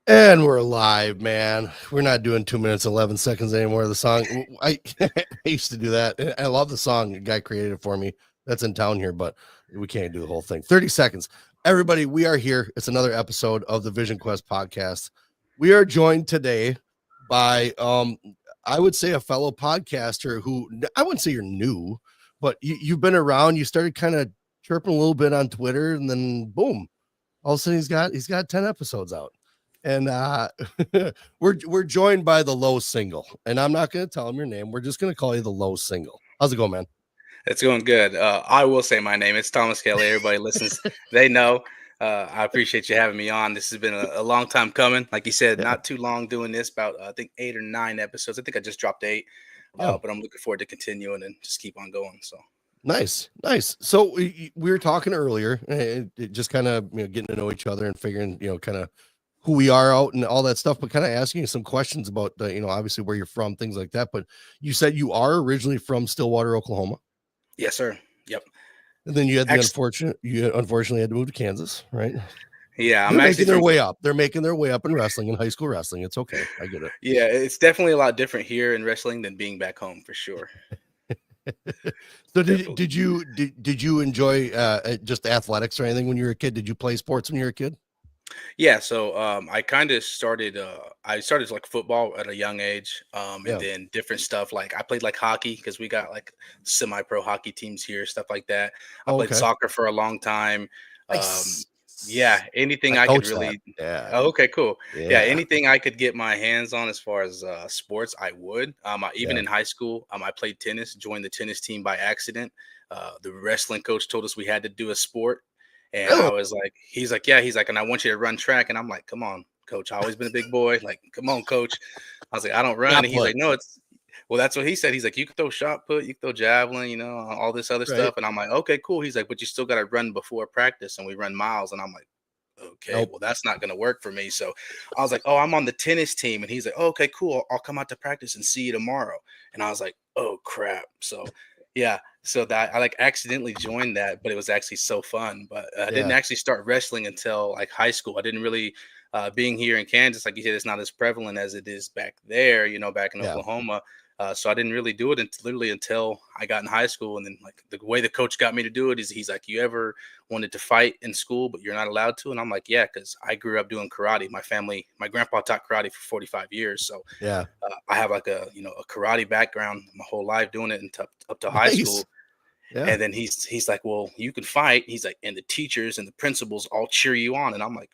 And we're live, man. We're not doing 2 minutes, 11 seconds anymore. The song, I used to do that. I love the song. The guy created it for me. That's in town here, but we can't do the whole thing. 30 seconds. Everybody, we are here. It's another episode of the Vision Quest podcast. We are joined today by, I would say, a fellow podcaster who I wouldn't say you're new, but you've been around. You started kind of chirping a little bit on Twitter, and then boom, all of a sudden he's got 10 episodes out. And we're joined by the Low Single, and I'm not going to tell him your name. We're just going to call you the Low Single. How's it going, man? It's going good. I will say my name. It's Thomas Kelly. Everybody listens. They know. I appreciate you having me on. This has been a long time coming. Like you said, Yeah. not too long doing this, about I think 8 or 9 episodes. I think I just dropped 8, Yeah. but I'm looking forward to continuing and just keep on going. So Nice. So we were talking earlier, just kind of getting to know each other and figuring kind of who we are out and all that stuff, but kind of asking you some questions about obviously where you're from, things like that. But you said you are originally from Stillwater, Oklahoma. Yes, sir. Yep. And then you had you unfortunately had to move to Kansas, right? Yeah, They're making their way up. They're making their way up in wrestling, in high school wrestling. It's okay. I get it. Yeah, it's definitely a lot different here in wrestling than being back home for sure. So did you enjoy just athletics or anything when you were a kid? Did you play sports when you were a kid? Yeah, so I kind of started. I started like football at a young age, and then different stuff. Like I played like hockey because we got like semi-pro hockey teams here, stuff like that. I played soccer for a long time. Yeah, anything I could really. Yeah. Oh, okay, cool. Yeah, anything I could get my hands on as far as sports, I would. Even in high school, I played tennis. Joined the tennis team by accident. The wrestling coach told us we had to do a sport. And I was like, he's like, and I want you to run track. And I'm like, come on, coach. I always been a big boy. Like, come on, coach. I was like, I don't run. And he's like, no, well, that's what he said. He's like, you can throw shot put, you can throw javelin, all this other stuff. And I'm like, okay, cool. He's like, but you still got to run before practice. And we run miles. And I'm like, okay, well, that's not going to work for me. So I was like, oh, I'm on the tennis team. And he's like, oh, okay, cool. I'll come out to practice and see you tomorrow. And I was like, oh, crap. So yeah. So that I like accidentally joined that, but it was actually so fun. But I didn't actually start wrestling until like high school. I didn't really being here in Kansas, like you said, it's not as prevalent as it is back there, back in Oklahoma. So I didn't really do it literally until I got in high school. And then like the way the coach got me to do it is he's like, you ever wanted to fight in school, but you're not allowed to? And I'm like, yeah, because I grew up doing karate. My grandpa taught karate for 45 years. So I have like a karate background my whole life doing it up to high school. Yeah. And then he's like, well, you can fight. He's like, and the teachers and the principals all cheer you on. And I'm like,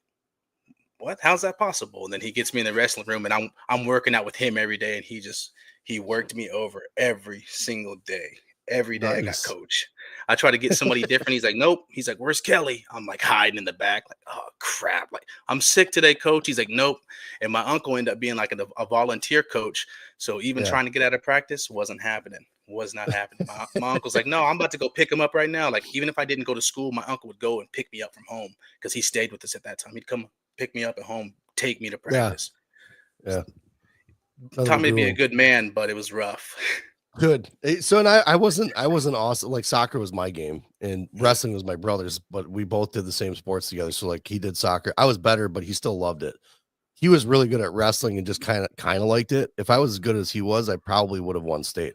what? How's that possible? And then he gets me in the wrestling room and I'm working out with him every day. And he worked me over every single day. Every day I got coach. I try to get somebody different. He's like, nope. He's like, where's Kelly? I'm like hiding in the back. Like, oh crap. Like, I'm sick today, coach. He's like, nope. And my uncle ended up being like a volunteer coach. So even trying to get out of practice wasn't happening. Was not happening. My uncle's like, no, I'm about to go pick him up right now. Like, even if I didn't go to school, my uncle would go and pick me up from home because he stayed with us at that time. He'd come pick me up at home, take me to practice. Yeah. Taught me to be a good man, but it was rough. Good. So, and I wasn't awesome. Like soccer was my game and wrestling was my brother's, but we both did the same sports together. So like he did soccer. I was better, but he still loved it. He was really good at wrestling and just kind of liked it. If I was as good as he was, I probably would have won state,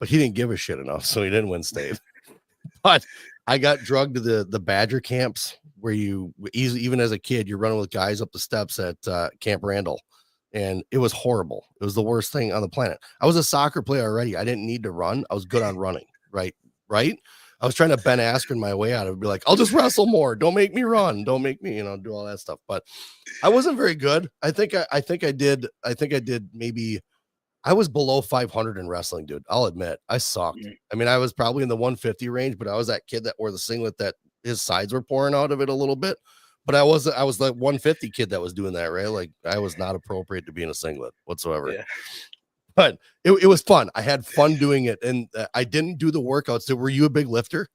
but he didn't give a shit enough. So he didn't win state. But I got drugged to the Badger camps where even as a kid, you're running with guys up the steps at Camp Randall. And it was horrible. It was the worst thing on the planet. I was a soccer player already. I didn't need to run. I was good on running. Right. I was trying to Ben Askren my way out. It would be like, I'll just wrestle more. Don't make me run. Don't make me, do all that stuff. But I wasn't very good. I think I did maybe I was below 500 in wrestling, dude. I'll admit I sucked. I mean, I was probably in the 150 range, but I was that kid that wore the singlet that his sides were pouring out of it a little bit. But I was the 150 kid that was doing that, right? Like I was not appropriate to be in a singlet whatsoever. Yeah. But it was fun. I had fun doing it, and I didn't do the workouts. So were you a big lifter?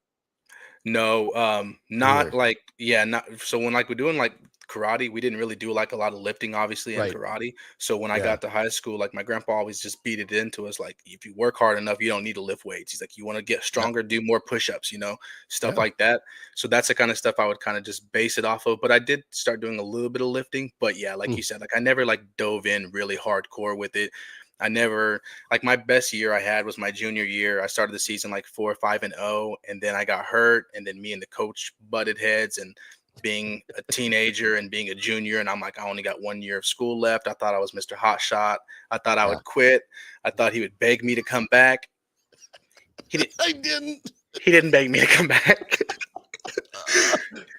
No, not really. Not so when like we're doing like karate. We didn't really do like a lot of lifting, obviously, in Right. karate. So when I Yeah. got to high school, like my grandpa always just beat it into us, like if you work hard enough, you don't need to lift weights. He's like, you want to get Yeah. stronger, do more push-ups, stuff Yeah. like that. So that's the kind of stuff I would kind of just base it off of. But I did start doing a little bit of lifting. But yeah, like Mm. you said, like I never like dove in really hardcore with it. I never like my best year I had was my junior year. I started the season like 4-5-0, and then I got hurt, and then me and the coach butted heads. And being a teenager and being a junior, and I'm like, I only got 1 year of school left. I thought I was Mr. Hot Shot. I thought I Yeah. would quit. I thought he would beg me to come back. He did. I didn't. He didn't beg me to come back.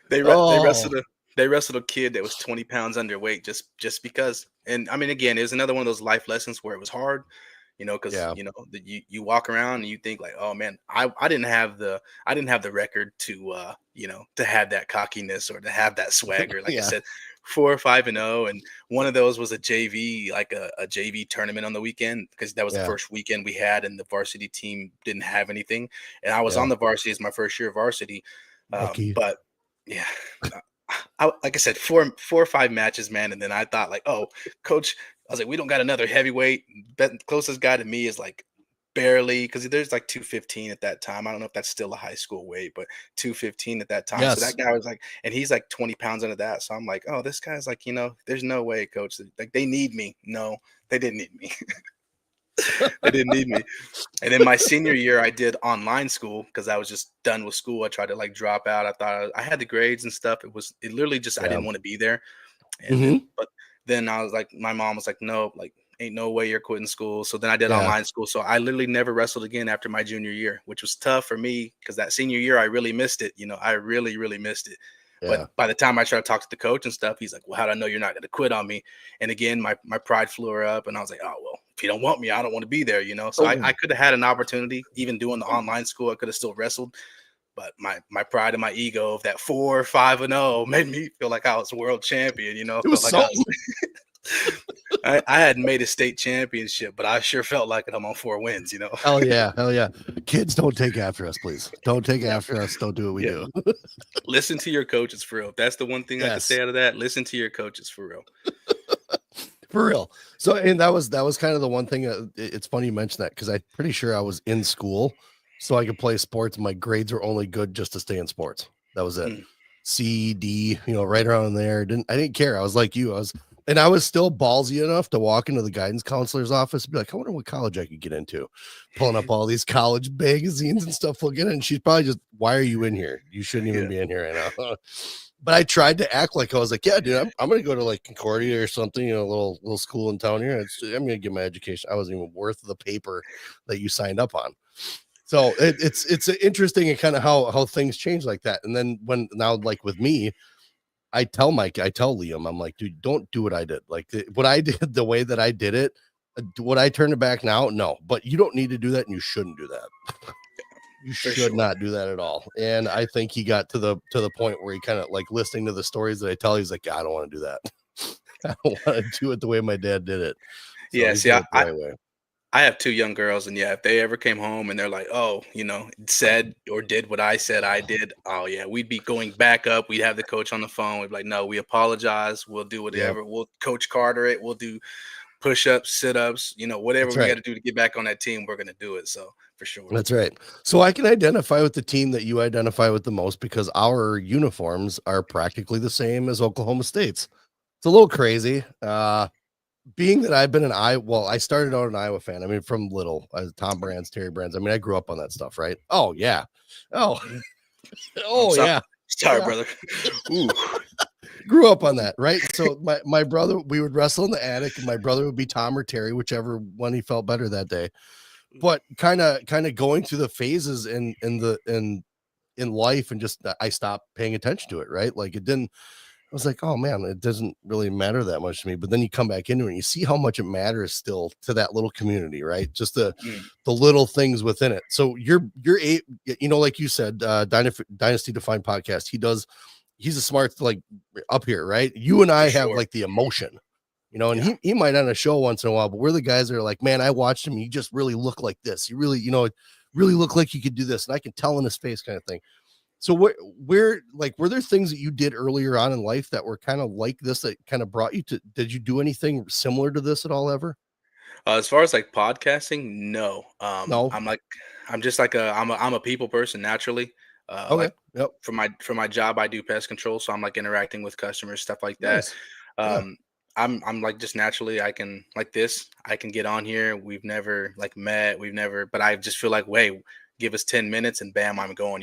They Oh. wrestled a kid that was 20 pounds underweight just because. And I mean, again, it was another one of those life lessons where it was hard, because Yeah. you walk around and you think like, oh man, I didn't have the record to to have that cockiness or to have that swagger. Like I Yeah. said, 4-5-0, and one of those was a JV, like a JV tournament on the weekend, because that was the Yeah. first weekend we had, and the varsity team didn't have anything, and I was Yeah. on the varsity as my first year of varsity, Rookie. but yeah. Like I said, four or five matches, man, and then I thought like, oh, coach, I was like, we don't got another heavyweight. Closest guy to me is like barely, because there's like 215 at that time. I don't know if that's still a high school weight, but 215 at that time. So Yes. that guy was like, and he's like 20 pounds under that. So I'm like, oh, this guy's like, there's no way, coach. Like they need me. No, they didn't need me. They didn't need me. And then my senior year, I did online school because I was just done with school. I tried to like drop out. I thought I had the grades and stuff. It literally just I Yeah. didn't want to be there. And Mhm. but then I was like, my mom was like, no, like ain't no way you're quitting school. So then I did Yeah. online school. So I literally never wrestled again after my junior year, which was tough for me because that senior year I really missed it. I really, really missed it. Yeah. But by the time I tried to talk to the coach and stuff, he's like, well, how do I know you're not going to quit on me? And again, my pride flew her up, and I was like, oh, well, if you don't want me, I don't want to be there, So I Oh. could have had an opportunity, even doing the online school, I could have still wrestled. But my pride and my ego of that 4-5-0 made me feel like I was world champion, It was felt like I something. was I hadn't made a state championship, but I sure felt like it. I'm on 4 wins. Hell yeah. Hell yeah. Kids, don't take after us, please. Don't take after us. Don't do what we Yeah. do. Listen to your coaches for real. That's the one thing I could Yes. say out of that. Listen to your coaches for real. For real. So, and that was kind of the one thing. It's funny you mentioned that because I'm pretty sure I was in school so I could play sports. My grades were only good just to stay in sports. That was it. Mm. C, D, right around there. I didn't care. I was like you. I was still ballsy enough to walk into the guidance counselor's office and be like, I wonder what college I could get into. Pulling up all these college magazines and stuff, looking at it. And she's probably just, why are you in here? You shouldn't even be in here right now. But I tried to act like I was like, yeah, dude, I'm going to go to like Concordia or something, a little school in town here. I'm going to get my education. I wasn't even worth the paper that you signed up on. So it's interesting and kind of how things change like that. And then now like with me, I tell Liam, I'm like, dude, don't do what I did. Like what I did, the way that I did it, would I turn it back now? No, but you don't need to do that, and you shouldn't do that. You should not do that at all. And I think he got to the point where he kind of like listening to the stories that I tell. He's like, I don't want to do that. I don't want to do it the way my dad did it. So Yeah, see, I have 2 young girls, and yeah, if they ever came home and they're like, oh, said or did what I said I did, oh yeah, we'd be going back up. We'd have the coach on the phone. We'd be like, no, we apologize. We'll do whatever. Yep. We'll Coach Carter it. We'll do push-ups, sit-ups, whatever That's we right. got to do to get back on that team, we're going to do it. So for sure. That's right. So I can identify with the team that you identify with the most because our uniforms are practically the same as Oklahoma State's. It's a little crazy. Being that I've been I started out an Iowa fan. I mean, from little, Tom Brands, Terry Brands. I mean, I grew up on that stuff, right? Oh yeah. Oh, yeah. Sorry, Yeah. brother. Ooh. Grew up on that, right? So my brother, we would wrestle in the attic, and my brother would be Tom or Terry, whichever one he felt better that day. But kind of going through the phases in life, and just I stopped paying attention to it, right? Like it didn't. I was like, oh man, it doesn't really matter that much to me. But then you come back into it and you see how much it matters still to that little community, right? Just the little things within it. So you're like you said, Dynasty Defined podcast. He's a smart, like up here, right? You and I have like the emotion, and he might on a show once in a while, but we're the guys that are like, man, I watched him. He just really looked like this. He really, really looked like he could do this. And I can tell in his face kind of thing. So where like were there things that you did earlier on in life that were kind of like this that kind of brought you to? Did you do anything similar to this at all ever? As far as like podcasting, no. No. I'm just like I'm a people person naturally. Okay. Like Yep. for my job, I do pest control, so I'm like interacting with customers, stuff like that. Nice. Yeah. Um, I'm like just naturally I can like this. I can get on here. We've never like met. We've never, but I just feel like, wait, give us 10 minutes and bam, I'm going.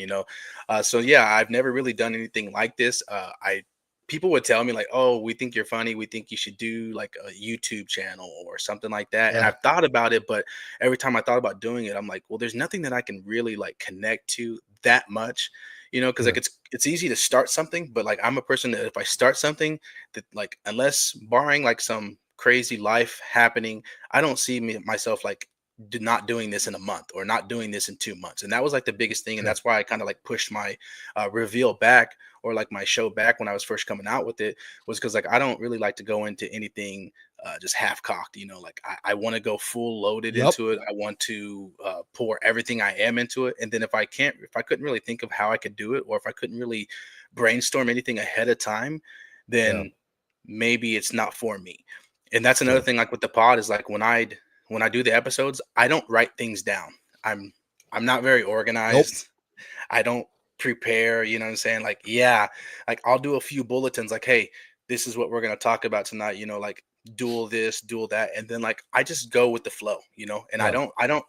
So yeah, I've never really done anything like this. I People would tell me like, "Oh, we think you're funny. We think you should do like a YouTube channel or something like that." And Yeah. I've thought about it, but every time I thought about doing it, I'm like, "Well, there's nothing that I can really like connect to that much." Because like Sure. it's easy to start something, but like I'm a person that if I start something that like unless barring like some crazy life happening, I don't see myself like not doing this in a month or not doing this in 2 months. And that was like the biggest thing. And Sure. that's why I kind of like pushed my reveal back or like my show back when I was first coming out with it was because like I don't really like to go into anything just half cocked. Like I want to go full loaded Yep. into it. I want to pour everything I am into it. And then if I couldn't really think of how I could do it, or if I couldn't really brainstorm anything ahead of time, Yeah. then maybe it's not for me. And that's another Sure. thing like with the pod is like when I do the episodes, I don't write things down. I'm I'm not very Nope. organized. I don't prepare, you know what I'm saying? Like, yeah, like I'll do a few bulletins like, hey, this is what we're gonna talk about tonight, like duel this, duel that, and then like I just go with the flow, and I Yeah. don't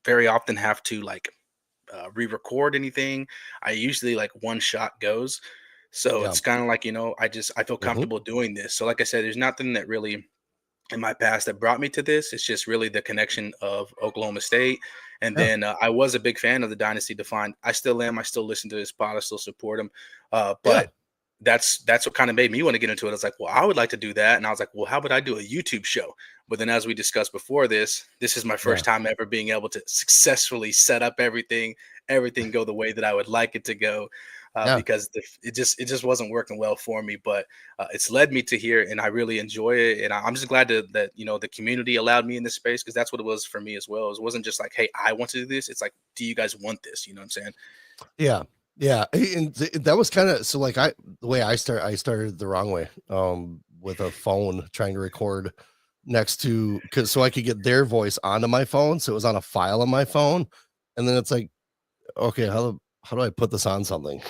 very often have to like re-record anything. I usually like one shot goes. So Yeah. it's kind of like, I feel Hmm. comfortable doing this. So like I said, there's nothing that really in my past that brought me to this. It's just really the connection of Oklahoma State. And Yeah. then I was a big fan of the Dynasty Defined. I still am. I still listen to this pod. I still support him. Yeah. But that's what kind of made me want to get into it. I was like, well, I would like to do that. And I was like, well, how about I do a YouTube show? But then as we discussed before this is my Yeah. first time ever being able to successfully set up everything go the way that I would like it to go. Yeah. Because it just wasn't working well for me, but it's led me to here, and I really enjoy it. And I'm just glad that the community allowed me in this space because that's what it was for me as well. It wasn't just like, hey, I want to do this. It's like, do you guys want this? You know what I'm saying? Yeah. Yeah. And that was kind of so like the way I started the wrong way with a phone trying to record next to because so I could get their voice onto my phone. So it was on a file on my phone. And then it's like, okay, how do I put this on something?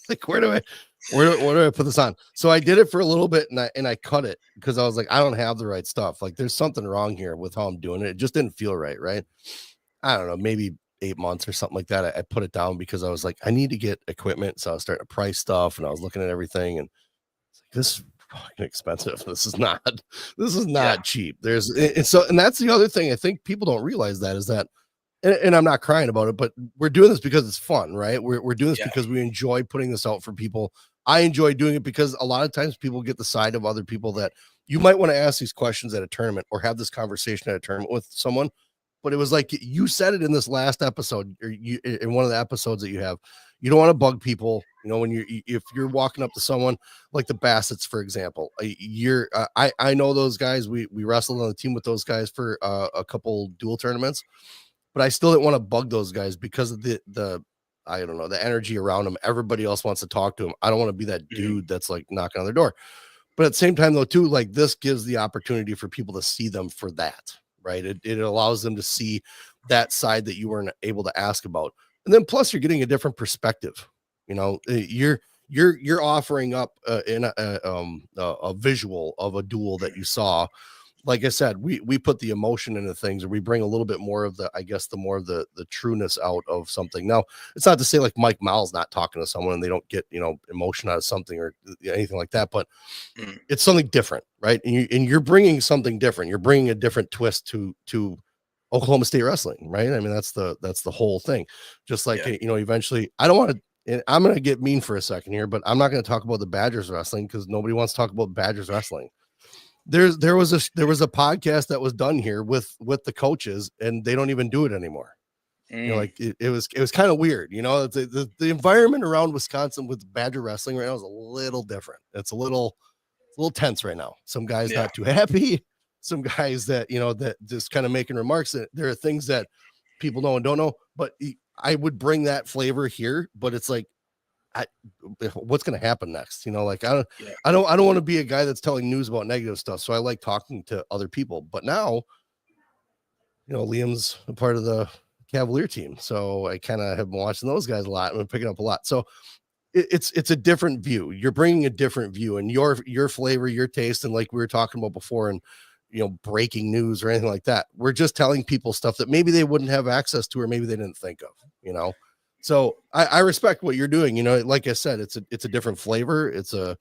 Like where do I put this on? So I did it for a little bit and I cut it because I was like, I don't have the right stuff. Like there's something wrong here with how I'm doing it. It just didn't feel right, right? I don't know, maybe 8 months or something like that. I put it down because I was like, I need to get equipment. So I was starting to price stuff and I was looking at everything and it's like, this is fucking expensive. This is Yeah. not cheap. And that's the other thing I think people don't realize that is that and I'm not crying about it, but we're doing this because it's fun, right? We're doing this Yeah. because we enjoy putting this out for people. I enjoy doing it because a lot of times people get the side of other people that you might want to ask these questions at a tournament or have this conversation at a tournament with someone. But it was like you said it in this last episode, or you in one of the episodes that you have. You don't want to bug people, when if you're walking up to someone like the Bassett's, for example. I know those guys. We wrestled on the team with those guys for a couple dual tournaments, but I still didn't want to bug those guys because of the I don't know, the energy around them. Everybody else wants to talk to them. I don't want to be that Mhm. dude that's like knocking on their door. But at the same time, though, too, like this gives the opportunity for people to see them for that, right? It allows them to see that side that you weren't able to ask about. And then plus you're getting a different perspective. You're offering up a visual of a duel that you saw. Like I said, we put the emotion into things, or we bring a little bit more of the, I guess, the more of the trueness out of something. Now, it's not to say like Mike Mal's not talking to someone and they don't get emotion out of something or anything like that, but Mhm. it's something different, right? And you're bringing something different. You're bringing a different twist to Oklahoma State wrestling, right? I mean, that's the whole thing. Just like Yeah. eventually, I don't want to. And I'm going to get mean for a second here, but I'm not going to talk about the Badgers wrestling because nobody wants to talk about Badgers wrestling. There was a podcast that was done here with the coaches and they don't even do it anymore. Mm. Like it was kind of weird, the environment around Wisconsin with Badger wrestling right now is a little different. It's a little tense right now. Some guys Yeah. not too happy, some guys that that just kind of making remarks. That there are things that people know and don't know, but I would bring that flavor here, but it's like I what's going to happen next? Like Yeah. I don't want to be a guy that's telling news about negative stuff. So I like talking to other people. But now, Liam's a part of the Cavalier team, so I kind of have been watching those guys a lot and been picking up a lot. So it's a different view. You're bringing a different view, and your flavor, your taste, and like we were talking about before, and breaking news or anything like that. We're just telling people stuff that maybe they wouldn't have access to, or maybe they didn't think of. So I respect what you're doing. Like I said, it's a different flavor. It's a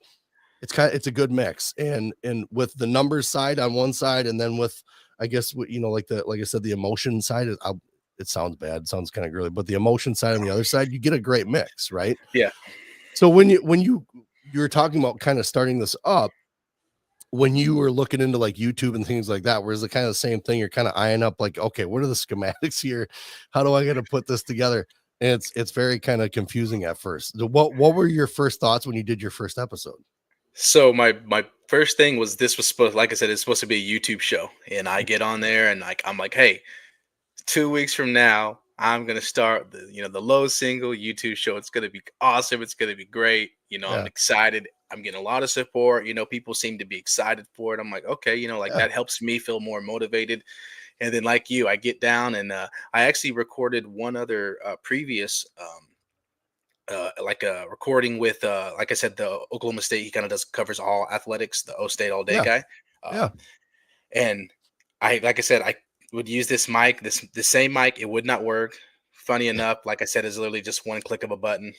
good mix, and with the numbers side on one side, and then with, I guess, what like I said, the emotion side is, it sounds bad, it sounds kind of girly, but the emotion side on the other side, you get a great mix, right? Yeah. So when you're talking about kind of starting this up, when you were looking into like YouTube and things like that, whereas the kind of the same thing, you're kind of eyeing up like, okay, what are the schematics here? How do I got to put this together? And it's very kind of confusing at first. What were your first thoughts when you did your first episode? So my first thing was, this was supposed, like I said, it's supposed to be a YouTube show, and I get on there and like I'm like, hey, 2 weeks from now, I'm gonna start the low single YouTube show. It's gonna be awesome. It's gonna be great. I'm Yeah, excited. I'm getting a lot of support. People seem to be excited for it. I'm like, okay, like yeah, that helps me feel more motivated. And then, like you, I get down and I actually recorded one other previous like a recording with like I said, the Oklahoma State. He kind of does covers all athletics, the O State all day yeah, guy. yeah, And I, like I said, I would use this mic, the same mic. It would not work. Funny enough, like I said, it's literally just one click of a button.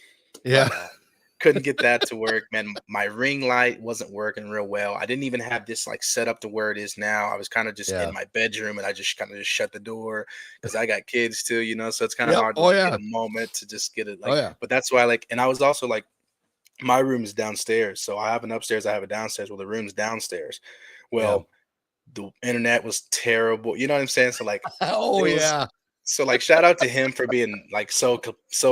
yeah, But couldn't get that to work, man. My ring light wasn't working real well. I didn't even have this like set up to where it is now. I was kind of just in yeah. my bedroom, and I just kind of just shut the door because I got kids too, so it's kind of Yep. hard to Oh like get yeah. a moment to just get it Oh like. yeah. But that's why, like, and I was also like, my room is downstairs, so I have an upstairs, I have a downstairs. Well, the room's downstairs. Yeah. Well, the internet was terrible. You know what I'm saying? So like Oh it was yeah. so like shout out to him for being like so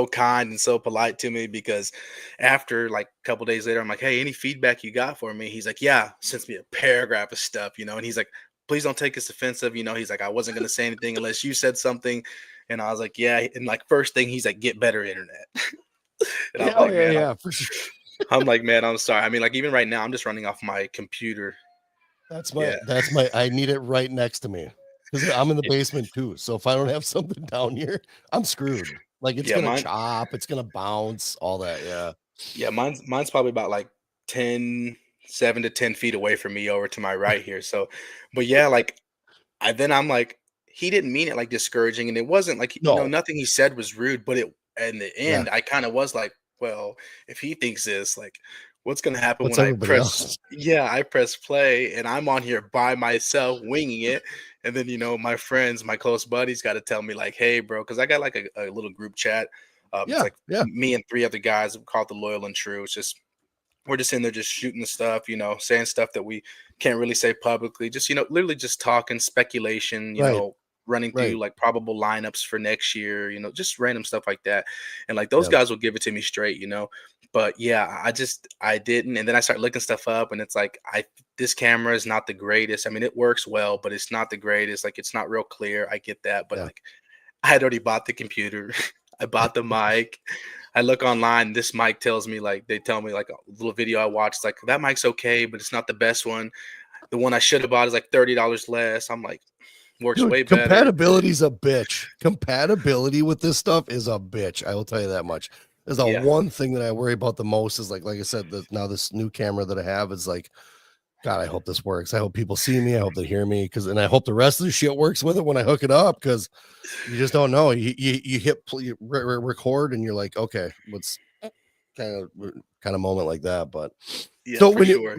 kind and so polite to me, because after like a couple days later, I'm like, hey, any feedback you got for me? He's like, yeah, sends me a paragraph of stuff, and he's like, please don't take this offensive, he's like, I wasn't gonna say anything unless you said something. And I was like, yeah. And like first thing, he's like, get better internet. And Yeah. Oh yeah. Yeah. For sure. I'm like, man, I'm sorry. I mean, like even right now, I'm just running off my computer. That's Yeah. my. I need it right next to me because I'm in the basement too. So if I don't have something down here, I'm screwed. Like it's Yeah, gonna mine. chop. It's gonna bounce. All that. Yeah. Yeah, mine's probably about like 7 to 10 feet away from me over to my right here. So, but yeah, like I'm like, he didn't mean it like discouraging, and it wasn't like No. nothing he said was rude, but it in the Yeah. end, I kind of was like, well, if he thinks this, like, what's gonna happen What's when I everybody press? else? Yeah, I press play, and I'm on here by myself winging it, and then my friends, my close buddies, got to tell me like, hey, bro, because I got like a little group chat. It's Yeah. like Yeah. me and three other guys called the Loyal and True. It's just we're just in there just shooting the stuff, saying stuff that we can't really say publicly. Just, literally just talking speculation, Right. running through Right. like probable lineups for next year, just random stuff like that. And like those Yeah. guys will give it to me straight. But yeah, I didn't. And then I started looking stuff up, and it's like this camera is not the greatest. I mean, it works well, but it's not the greatest. Like it's not real clear. I get that, but Yeah. like I had already bought the computer. I bought the mic. I look online. This mic tells me like they tell me like a little video I watched like that mic's okay, but it's not the best one. The one I should have bought is like $30 less. I'm like, works Dude, way better. compatibility's a bitch. Compatibility with this stuff is a bitch. I will tell you that much. There's the Yeah, one thing that I worry about the most is like I said, now this new camera that I have is like, God, I hope this works. I hope people see me. I hope they hear me. And I hope the rest of the shit works with it when I hook it up. Cause you just don't know. You hit record and you're like, okay, what's kind of moment like that. But yeah, so for when sure.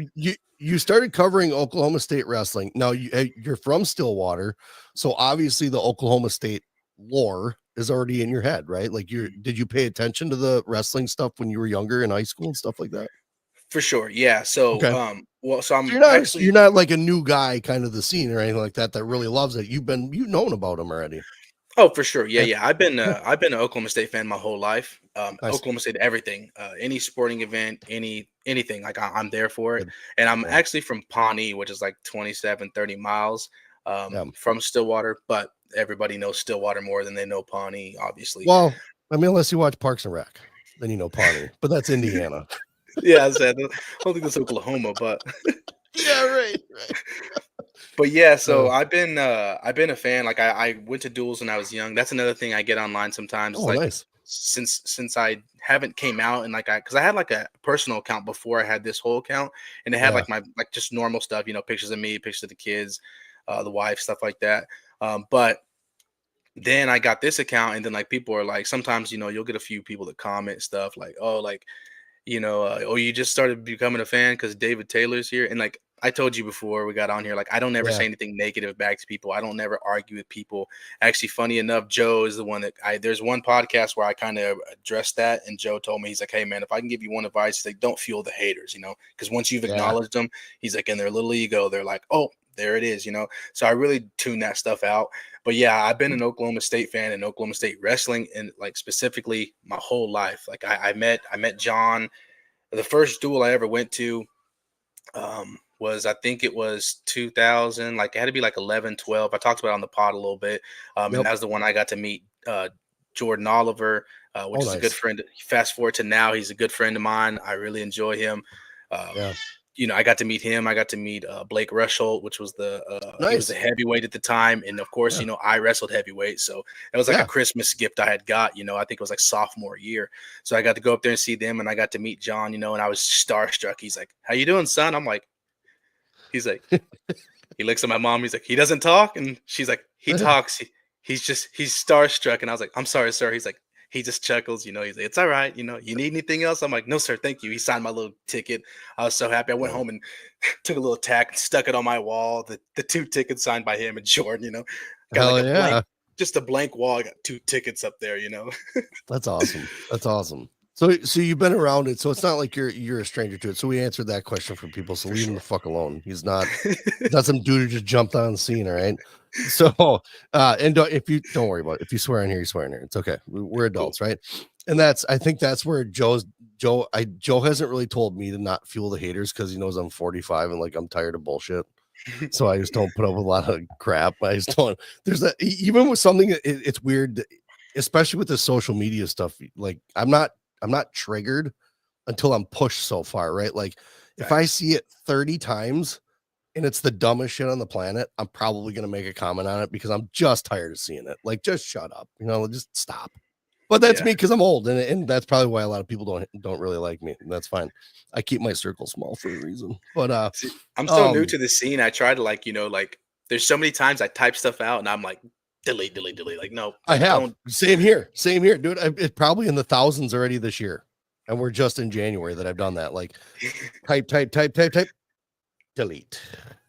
you started covering Oklahoma State wrestling, now you're from Stillwater, so obviously the Oklahoma State lore is already in your head, right? Like did you pay attention to the wrestling stuff when you were younger in high school and stuff like that? For sure. Yeah. So Okay. well, so So I'm you're actually. not like a new guy kind of the scene or anything like that really loves it. You've known about them already. Oh, for sure. Yeah, Yeah. yeah. Yeah. I've been an Oklahoma State fan my whole life. Nice. Oklahoma State, everything, any sporting event, anything. Like I'm there for it. Good. And I'm Yeah. actually from Pawnee, which is like 27, 30 miles Yeah. from Stillwater. But everybody knows Stillwater more than they know Pawnee, obviously. Well, I mean, unless you watch Parks and Rec. then you know Pawnee, but that's Indiana. Yeah, I said I don't think that's Oklahoma, but Yeah, right. but yeah, so Uh, I've been a fan. Like I went to duels when I was young. That's another thing I get online sometimes. oh, Like nice. since I haven't came out and like I because I had like a personal account before I had this whole account, and it had Yeah, like my like just normal stuff, pictures of me, pictures of the kids, the wife, stuff like that. But then I got this account, and then like people are like sometimes you'll get a few people that comment stuff like, oh, like oh, you just started becoming a fan because David Taylor's here. And like I told you before we got on here, like I don't ever yeah, say anything negative back to people. I don't never argue with people. Actually, funny enough, Joe is the one that there's one podcast where I kind of addressed that. And Joe told me, he's like, hey, man, if I can give you one advice, he's like, don't fuel the haters, because once you've yeah. acknowledged them, he's like, in their little ego, they're like, oh, there it is. So I really tune that stuff out. But yeah, I've been an Oklahoma State fan and Oklahoma State wrestling, and like specifically my whole life. Like I met John. The first duel I ever went to was, I think it was 2000, like it had to be like 11, 12. I talked about it on the pod a little bit. And Yep. that was the one I got to meet Jordan Oliver, which Oh, is a good nice. friend. Fast forward to now, he's a good friend of mine. I really enjoy him. Um, Yeah, I got to meet him. I got to meet Blake Rushholt, which was he was the nice. heavyweight at the time, and of course, Yeah, I wrestled heavyweight, so it was like a yeah. Christmas gift I had got. I think it was like sophomore year, so I got to go up there and see them, and I got to meet John, and I was starstruck. He's like, "How you doing, son?" I'm like, he's like, he looks at my mom. He's like, "He doesn't talk," and she's like, "He talks. He's starstruck." And I was like, "I'm sorry, sir." He's like, he just chuckles. He's like, "It's all right. You need anything else?" I'm like, "No, sir, thank you." He signed my little ticket. I was so happy. I went Yeah. home and took a little tack and stuck it on my wall. The two tickets signed by him and Jordan. Got like Hell a blank, yeah. just a blank wall. I got two tickets up there. That's awesome. That's awesome. So you've been around it, so it's not like you're a stranger to it. So we answered that question for people. So For leave him the sure. fuck alone. He's not some dude who just jumped on the scene. All right. So and if you don't worry about it. If you swear in here, you swear in here. It's okay. We're Cool. adults, right? And I think that's where Joe hasn't really told me to not fuel the haters because he knows I'm 45 and like I'm tired of bullshit. So I just don't put up with a lot of crap. I just don't. There's that even with something. It's weird, especially with the social media stuff. Like I'm not triggered until I'm pushed so far, right? Like if I Facts. see it 30 times and it's the dumbest shit on the planet, I'm probably gonna make a comment on it because I'm just tired of seeing it. Like just shut up, just stop. But that's Yeah. me because I'm old, and that's probably why a lot of people don't really like me. And that's fine. I keep my circle small for a reason. But See, I'm so new um to the scene. I try to like there's so many times I type stuff out and I'm like, delete, delete, delete. Like, no, I like have. don't. Same here, dude. It's probably in the thousands already this year, and we're just in January that I've done that. Like, type, delete.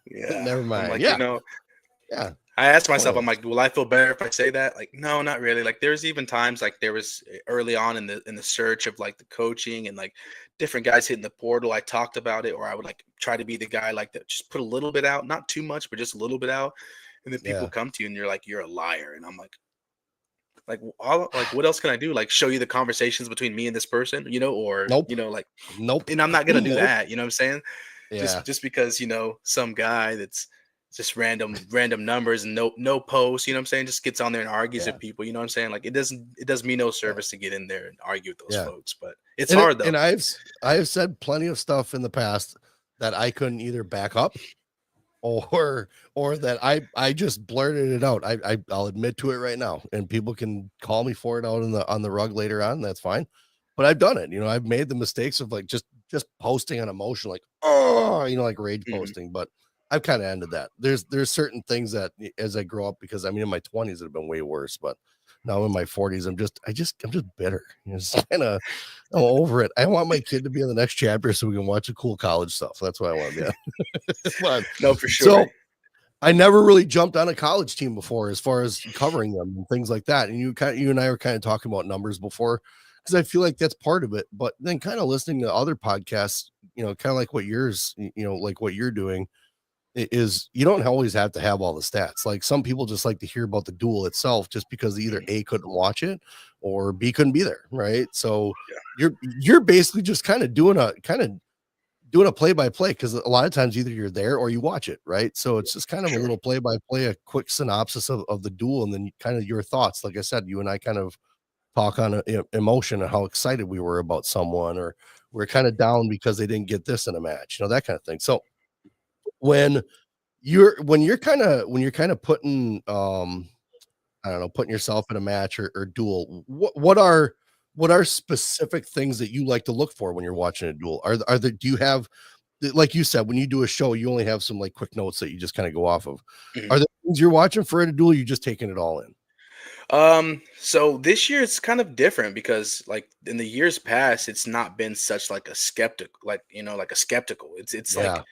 Yeah. Never I'm mind. like, Yeah. I asked Oh myself, yeah, I'm like, will I feel better if I say that? Like, no, not really. Like, there's even times like there was early on in the search of like the coaching and like different guys hitting the portal. I talked about it, or I would like try to be the guy like that, just put a little bit out, not too much, but just a little bit out. And then people yeah. come to you and you're like, you're a liar. And I'm like, like, what else can I do? Like, show you the conversations between me and this person, or Nope. like, Nope. and I'm not gonna do Nope. that. You know what I'm saying? Yeah. Just because some guy that's just random numbers and no posts, you know what I'm saying, just gets on there and argues Yeah. with people, you know what I'm saying, like it does me no Yeah. service to get in there and argue with those Yeah. folks, but it's And hard though. I have said plenty of stuff in the past that I couldn't either back up or that I just blurted it out. I'll admit to it right now, and people can call me for it out on the rug later on. That's fine, but I've done it. I've made the mistakes of like just posting an emotion, like oh, like rage Mhm. posting. But I've kind of ended that. There's certain things that as I grow up, because I mean in my 20s it have been way worse, but now in my 40s I'm just bitter. It's kind of I'm over it. I want my kid to be in the next chapter so we can watch the cool college stuff. That's what I want to be. But No, for sure. so I never really jumped on a college team before as far as covering them and things like that. And you and I were kind of talking about numbers before because I feel like that's part of it. But then kind of listening to other podcasts, kind of like what yours, like what you're doing is you don't always have to have all the stats. Like some people just like to hear about the duel itself just because either Mhm. A couldn't watch it or B couldn't be there. Right. So Yeah, you're basically just doing a play by play because a lot of times either you're there or you watch it, right? So it's just kind for of a sure. little play by play, a quick synopsis of the duel, and then kind of your thoughts. Like I said, you and I kind of talk on emotion and how excited we were about someone, or we're kind of down because they didn't get this in a match, that kind of thing. So when when you're kind of putting I don't know, putting yourself in a match or duel, what are specific things that you like to look for when you're watching a duel? Are there do you have, like you said, when you do a show, you only have some like quick notes that you just kind of go off of. Mhm. Are there things you're watching for a duel? Or you just taking it all in? So this year it's kind of different because like in the years past, it's not been such like a skeptic, like like a skeptical. It's like Yeah,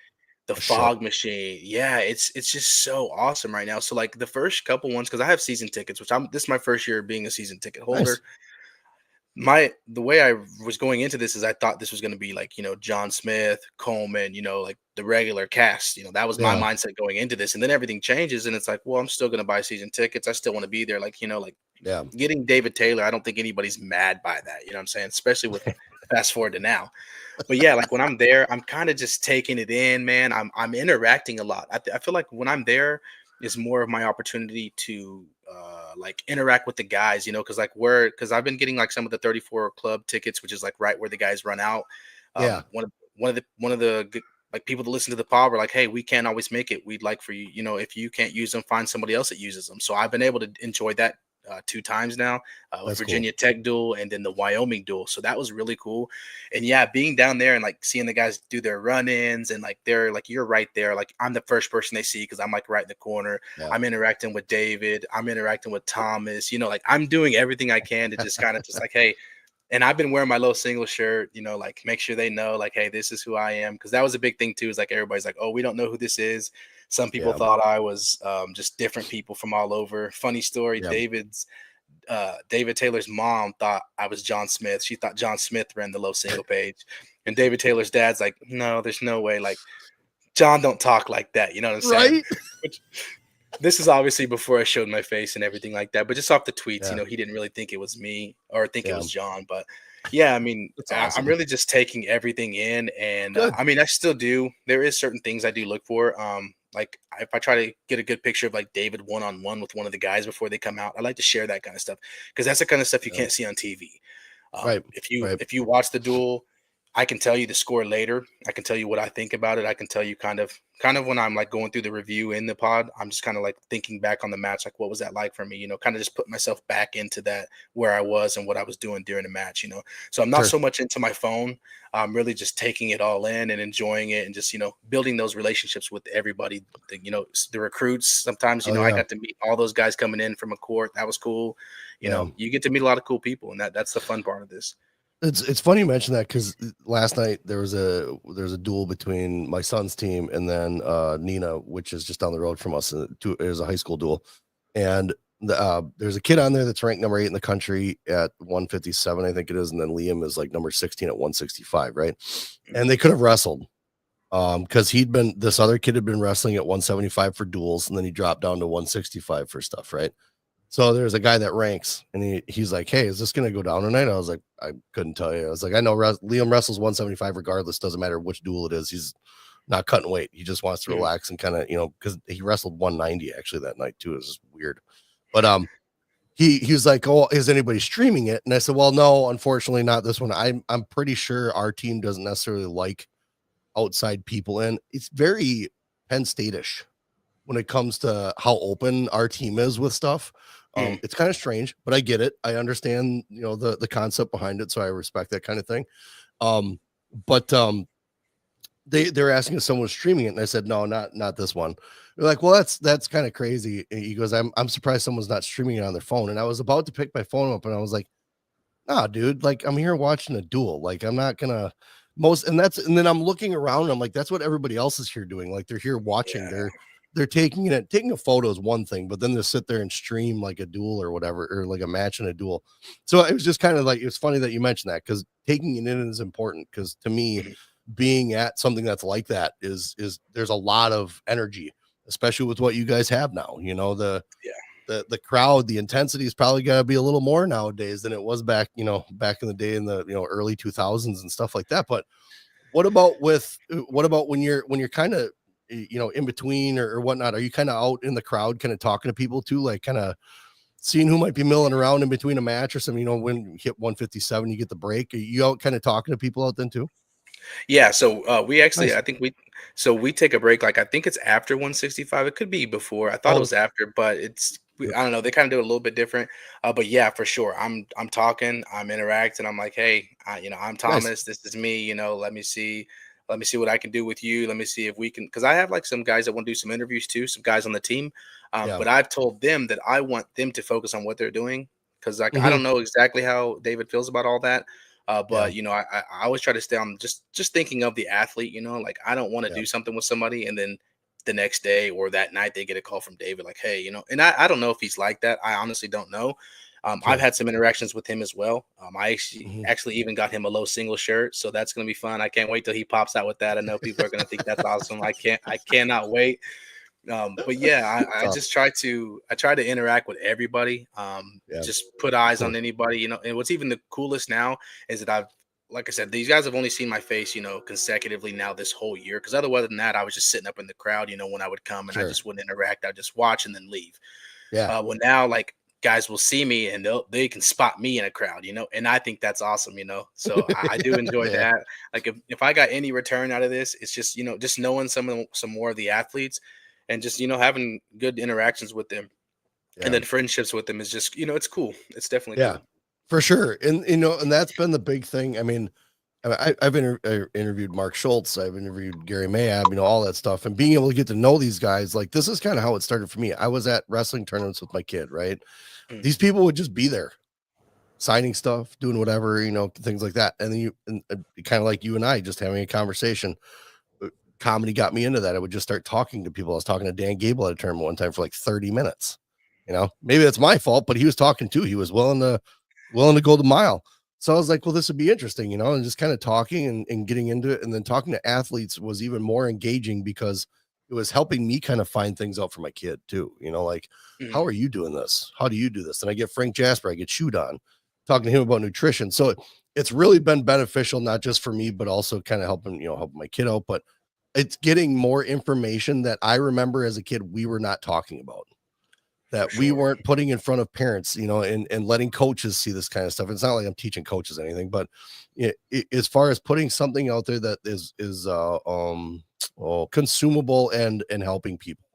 the a show. fog machine. Yeah, it's just so awesome right now. So like the first couple ones, because I have season tickets, which this is my first year being a season ticket Nice. holder. The way I was going into this is I thought this was going to be like John Smith, Coleman, like the regular cast. That was my Yeah, mindset going into this, and then everything changes, and it's like, well, I'm still going to buy season tickets. I still want to be there, like like yeah, getting David Taylor. I don't think anybody's mad by that. You know what I'm saying? Especially with fast forward to now. But yeah, like when I'm there, I'm kind of just taking it in, man. I'm interacting a lot. I feel like when I'm there is more of my opportunity to like interact with the guys, because I've been getting like some of the 34 club tickets, which is like right where the guys run out. yeah, One of the like people that listen to the pod were like, hey, we can't always make it. We'd like for you, if you can't use them, find somebody else that uses them. So I've been able to enjoy that two times now, with that's cool. Virginia Tech duel and then the Wyoming duel. So that was really cool. And yeah, being down there and like seeing the guys do their run-ins and like they're like you're right there. Like I'm the first person they see because I'm like right in the corner. Yeah. I'm interacting with David. I'm interacting with Thomas. Like I'm doing everything I can to just kind of just like, hey, and I've been wearing my little single shirt, like make sure they know, like, hey, this is who I am. Cause that was a big thing too, is like everybody's like, oh, we don't know who this is. Some people Yeah, thought I was just different people from all over. Funny story, yeah. David Taylor's mom thought I was John Smith. She thought John Smith ran the low single page. And David Taylor's dad's like, no, there's no way. Like, John don't talk like that. You know what I'm saying? Right? Which this is obviously before I showed my face and everything like that. But just off the tweets, Yeah, he didn't really think it was me or think it yeah. was John. But yeah, I mean, That's I'm awesome. really just taking everything in, and Good. I mean, I still do. There is certain things I do look for. Like if I try to get a good picture of like David one on one with one of the guys before they come out, I like to share that kind of stuff because that's the kind of stuff you Yeah. can't see on TV. Right, right. If you watch the duel, I can tell you the score later. I can tell you what I think about it. I can tell you kind of when I'm like going through the review in the pod, I'm just kind of like thinking back on the match, like what was that like for me? Kind of just put myself back into that where I was and what I was doing during the match. So I'm not Sure. so much into my phone. I'm really just taking it all in and enjoying it and just building those relationships with everybody. The recruits. Sometimes Oh, I yeah. got to meet all those guys coming in from a court. That was cool. Yeah. You get to meet a lot of cool people, and that's the fun part of this. It's funny you mention that because last night there was a duel between my son's team and then Nina, which is just down the road from us. It was a high school duel, and there's a kid on there that's ranked number 8 in the country at 157, I think it is, and then Liam is like number 16 at 165, right? And they could have wrestled, because this other kid had been wrestling at 175 for duels, and then he dropped down to 165 for stuff, right? So there's a guy that ranks, and he's like, "Hey, is this gonna go down tonight?" I was like, "I couldn't tell you." I was like, "I know Liam wrestles 175 regardless. Doesn't matter which duel it is. He's not cutting weight. He just wants to Mhm. relax and kind of, because he wrestled 190 actually that night too. It was just weird." But he was like, "Oh, is anybody streaming it?" And I said, "Well, no, unfortunately, not this one. I'm pretty sure our team doesn't necessarily like outside people, and it's very Penn State-ish when it comes to how open our team is with stuff. Mhm. It's kind of strange, but I get it. I understand, the concept behind it, so I respect that kind of thing. Um, but they're asking if someone was streaming it, and I said, no, not this one. They're like, well, that's kind of crazy. And he goes, I'm surprised someone's not streaming it on their phone. And I was about to pick my phone up, and I was like, nah, dude, like I'm here watching a duel. Like I'm not gonna and then I'm looking around and I'm like, that's what everybody else is here doing. Like they're here watching. Yeah. They're taking a photo is one thing, but then they sit there and stream like a duel or whatever, or like a match in a duel. So it was just kind of like, it was funny that you mentioned that, because taking it in is important. Because to me, Mhm. being at something that's like that is there's a lot of energy, especially with what you guys have now. Yeah. The crowd, the intensity is probably got to be a little more nowadays than it was back in the day in the early 2000s and stuff like that. But what about when you're kind of in between or whatnot? Are you kind of out in the crowd, kind of talking to people too, like kind of seeing who might be milling around in between a match or something. When you hit 157, you get the break. Are you out kind of talking to people out then too? Yeah, so we actually, Nice. I think we take a break. Like I think it's after 165. It could be before. I thought it Oh, was after, but I don't know. They kind of do it a little bit different. But yeah, for sure. I'm talking. I'm interacting. I'm like, hey, I'm nice. Thomas. This is me. Let me see what I can do with you. Let me see if we can. Because I have like some guys that want to do some interviews too. Some guys on the team. Yeah. But I've told them that I want them to focus on what they're doing. Because like I Hmm. don't know exactly how David feels about all that. Yeah. But I always try to stay on just thinking of the athlete. Like I don't want to Yeah. do something with somebody and then the next day or that night they get a call from David like, hey, and I don't know if he's like that. I honestly don't know. I've Sure. had some interactions with him as well. I actually Hmm. actually even got him a low single shirt, so that's gonna be fun. I can't wait till he pops out with that. I know people are gonna think that's awesome. I cannot wait. But yeah, That's I awesome. just try to interact with everybody. Yeah. Just put eyes Cool. on anybody, and what's even the coolest now is that like I said, these guys have only seen my face, consecutively now this whole year. Because other than that, I was just sitting up in the crowd, when I would come and I Sure. just wouldn't interact. I'd just watch and then leave. Yeah. Well, now like guys will see me and they can spot me in a crowd, and I think that's awesome. So I do enjoy Yeah. that. Like if I got any return out of this, it's just just knowing some more of the athletes and just having good interactions with them and Yeah. then friendships with them is just it's cool. It's definitely Yeah. cool. For sure. And and that's been the big thing. I mean, I interviewed Mark Schultz. I've interviewed Gary Mayab, all that stuff, and being able to get to know these guys, like this is kind of how it started for me. I was at wrestling tournaments with my kid, right? Mm, These people would just be there, signing stuff, doing whatever, things like that, and then kind of like you and I, just having a conversation. Comedy got me into that. I would just start talking to people. I was talking to Dan Gable at a tournament one time for like 30 minutes. Maybe that's my fault, but he was talking too. He was willing to go the mile. So I was like, well, this would be interesting, and just kind of talking and getting into it. And then talking to athletes was even more engaging because it was helping me kind of find things out for my kid too. Like, how mhm, are you doing this? How do you do this? And I get Frank Jasper, I get Shoot on talking to him about nutrition. So it's really been beneficial, not just for me, but also kind of helping my kid out. But it's getting more information that I remember as a kid we were not talking about, for that we sure. weren't putting in front of parents, and letting coaches see this kind of stuff. It's not like I'm teaching coaches anything, but as far as putting something out there that is consumable and helping people,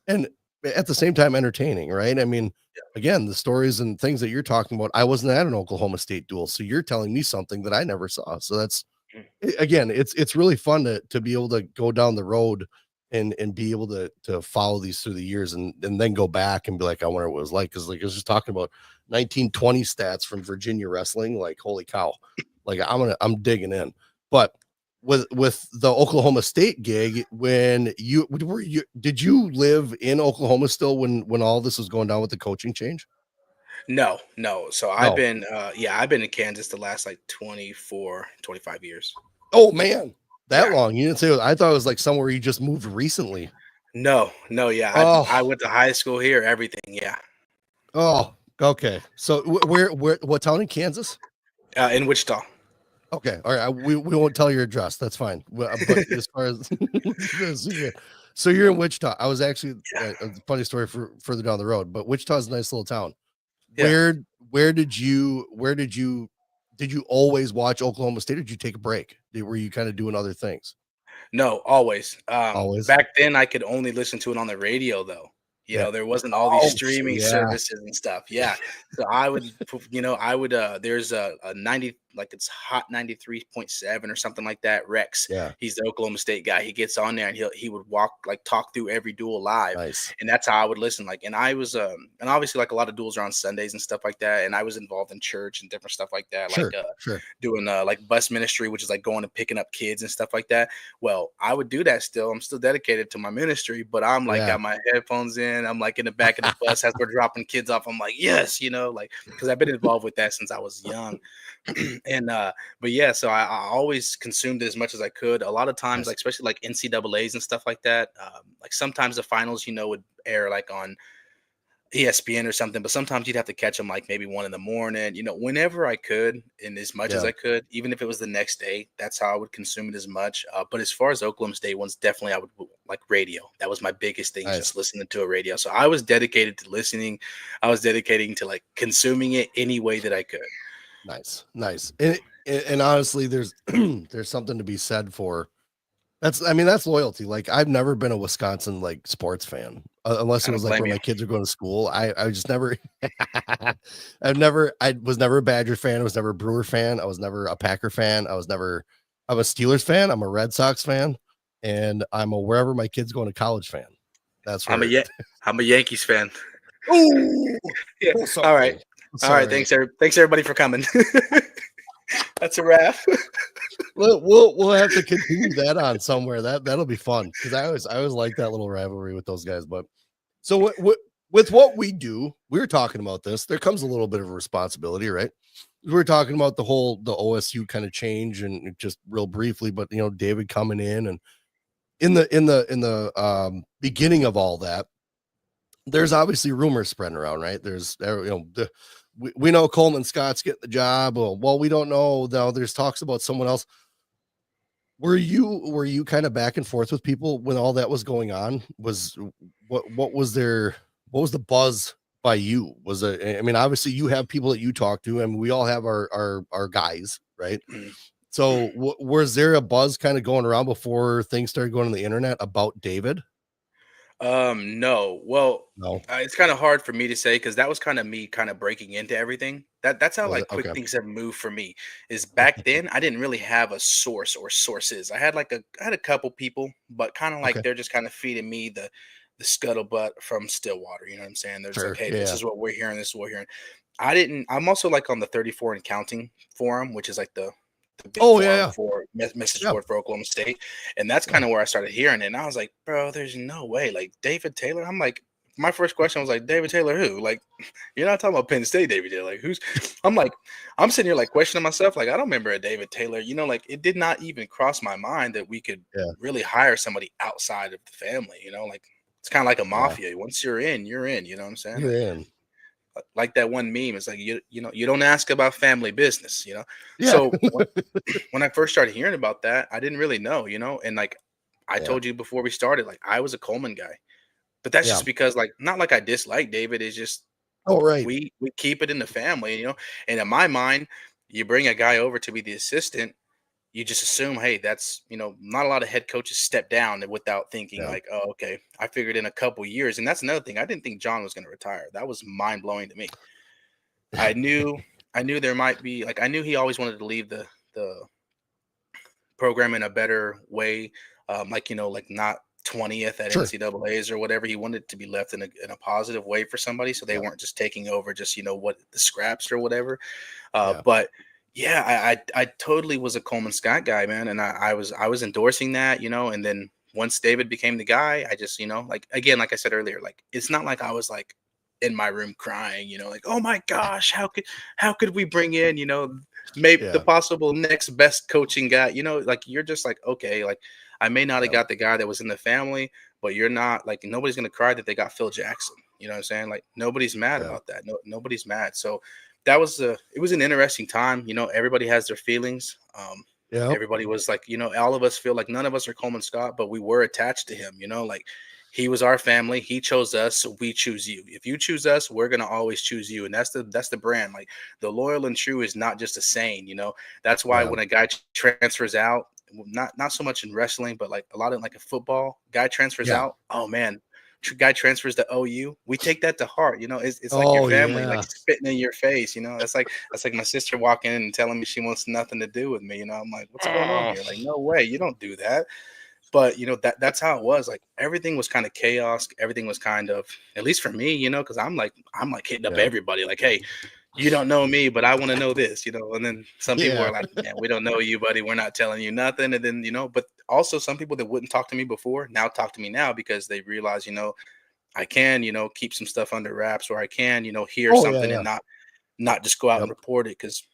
and at the same time entertaining, right? I mean, again, the stories and things that you're talking about, I wasn't at an Oklahoma State duel, so you're telling me something that I never saw. So that's Mm, again, it's really fun to be able to go down the road and be able to follow these through the years and then go back and be like, I wonder what it was like. Cause like I was just talking about 1920 stats from Virginia wrestling, like holy cow. Like I'm digging in. But with the Oklahoma State gig, when did you live in Oklahoma still when all this was going down with the coaching change? No, no. So No. I've been in Kansas the last like 24, 25 years. Oh man, that Yeah. long. You didn't say. I thought it was like somewhere you just moved recently. No, no, yeah. I Oh, went to high school here, everything. Yeah. oh, okay. So where what town in Kansas? In Wichita. Okay, all right. We won't tell your address. That's fine. But as far as so you're in Wichita. I was actually a funny story for further down the road, but Wichita's a nice little town. Yeah. Where did you always watch Oklahoma State? Or did you take a break? Were you kind of doing other things? No, always. Always. Back then I could only listen to it on the radio though. Yeah. There wasn't all these Oh, streaming yeah. services and stuff. Yeah. So there's a 90, like it's hot 93.7 or something like that. Rex. Yeah. He's the Oklahoma State guy. He gets on there and he would talk through every duel live. Nice. And that's how I would listen. Like, and I was and obviously like a lot of duels are on Sundays and stuff like that. And I was involved in church and different stuff like that. Like Sure. Sure. doing like bus ministry, which is like going and picking up kids and stuff like that. Well, I would do that still. I'm still dedicated to my ministry, but I'm like Yeah. got my headphones in. I'm like in the back of the bus as we're dropping kids off. I'm like, yes, like because I've been involved with that since I was young. And but yeah, so I always consumed it as much as I could. A lot of times, Nice. like especially like NCAA's and stuff like that. Like sometimes the finals, would air like on ESPN or something, but sometimes you'd have to catch them like maybe 1 in the morning, whenever I could and as much as Yeah, I could, even if it was the next day. That's how I would consume it as much. But as far as Oklahoma State ones, definitely I would like radio. That was my biggest thing, is nice, just listening to a radio. So I was dedicated to listening. I was dedicating to like consuming it any way that I could. nice. And honestly, there's there's something to be said for that's. I mean, that's loyalty. Like I've never been a Wisconsin like sports fan unless I it don't was like blame when you. my kids are going to school. I just never. I was never a Badger fan. I was never a Brewer fan. I was never a Packer fan. I'm a Steelers fan. I'm a Red Sox fan, and I'm a wherever my kids going to college fan. That's I'm a where. yeah, I'm a Yankees fan. Oh, Yeah. oh, All right. sorry. All right. Sorry. Thanks everybody for coming. That's a wrap. We'll have to continue that on somewhere. That'll be fun because I always like that little rivalry with those guys. But so with what we do, we were talking about this. There comes a little bit of a responsibility, right? We were talking about the OSU kind of change and just real briefly, but David coming in and in the beginning of all that, there's obviously rumors spreading around, right? We know Coleman Scott's getting the job. Well, we don't know. Now there's talks about someone else. Were you kind of back and forth with people when all that was going on? What was there? What was the buzz by you? Was it? I mean, obviously you have people that you talk to, and we all have our guys, right? So was there a buzz kind of going around before things started going on the internet about David? No. Well, No, it's kind of hard for me to say because that was kind of me kind of breaking into everything. That's how was it like quick okay? things have moved for me. Is back then I didn't really have a source or sources. I had a couple people, but kind of like Okay, they're just kind of feeding me the scuttlebutt from Stillwater. You know what I'm saying? They're just like, sure, hey, this yeah. is what we're hearing. This is what we're hearing. I didn't. I'm also like on the 34 and counting forum, which is like the big Oh yeah, forum yeah, for message yeah, board for Oklahoma State, and that's yeah. kind of where I started hearing it. And I was like, bro, there's no way. Like David Taylor. I'm like, my first question was like, David Taylor, who? Like, you're not talking about Penn State, David Taylor. Like, who's? I'm like, I'm sitting here like questioning myself. Like, I don't remember a David Taylor. Like it did not even cross my mind that we could Yeah, really hire somebody outside of the family. Like it's kind of like a yeah. mafia. Once you're in, you're in. You know what I'm saying? You're in. Like that one meme. It's like you don't ask about family business. Yeah. So when I first started hearing about that, I didn't really know. And like I Yeah. told you before we started, like I was a Coleman guy, but that's Yeah. just because like not like I dislike David. It's just Oh, right. we keep it in the family. And in my mind, you bring a guy over to be the assistant, you just assume, hey, that's not a lot of head coaches step down without thinking Yeah. like, oh, okay. I figured in a couple years, and that's another thing. I didn't think John was going to retire. That was mind blowing to me. I knew I knew there might be like I knew he always wanted to leave the program in a better way, like not 20th at Sure. NCAA's or whatever. He wanted it to be left in a positive way for somebody, so they Yeah. weren't just taking over just what the scraps or whatever. Yeah. But yeah, I totally was a Coleman Scott guy, man, and I was endorsing that, and then once David became the guy, I just like again, like I said earlier, like it's not like I was like in my room crying, like oh my gosh, how could we bring in maybe the Yeah. possible next best coaching guy, like you're just like okay, like I may not have Yeah. got the guy that was in the family, but you're not like nobody's gonna cry that they got Phil Jackson. You know what I'm saying? Like nobody's mad Yeah. about that. No, nobody's mad. So that was it was an interesting time. Everybody has their feelings. Yep. Everybody was like, all of us feel like none of us are Coleman Scott, but we were attached to him. Like he was our family. He chose us, so we choose you. If you choose us, we're gonna always choose you, and that's the brand. Like the loyal and true is not just a saying. That's why Yeah. when a guy transfers out, not so much in wrestling, but like a lot of like a football guy transfers Yeah. out. Oh man, guy transfers to OU. We take that to heart. It's like your Oh, family, like yeah. spitting in your face. That's like my sister walking in and telling me she wants nothing to do with me. I'm like, what's going on Oh, here? Like, no way, you don't do that. But that's how it was. Like everything was kind of chaos. Everything was kind of, at least for me, because I'm like hitting up yeah. everybody. Like, hey, you don't know me, but I want to know this. And then some people Yeah. are like, yeah, we don't know you, buddy. We're not telling you nothing. And then but also some people that wouldn't talk to me before now talk to me now because they realize, I can, keep some stuff under wraps, or I can, hear Oh, yeah, something yeah. and not just go out and Yep. report it because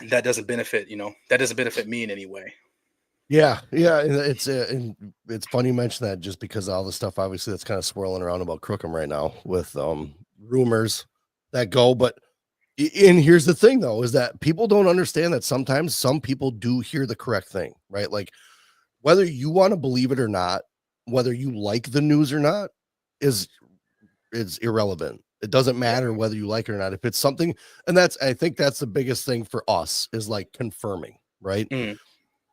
that doesn't benefit me in any way. Yeah, yeah, and it's funny you mention that just because all the stuff obviously that's kind of swirling around about Crookham right now with rumors that go, but and here's the thing though, is that people don't understand that sometimes some people do hear the correct thing, right? Like whether you want to believe it or not, whether you like the news or not, is irrelevant. It doesn't Yeah. matter whether you like it or not. If it's something, and I think that's the biggest thing for us is like confirming, right? Mhm.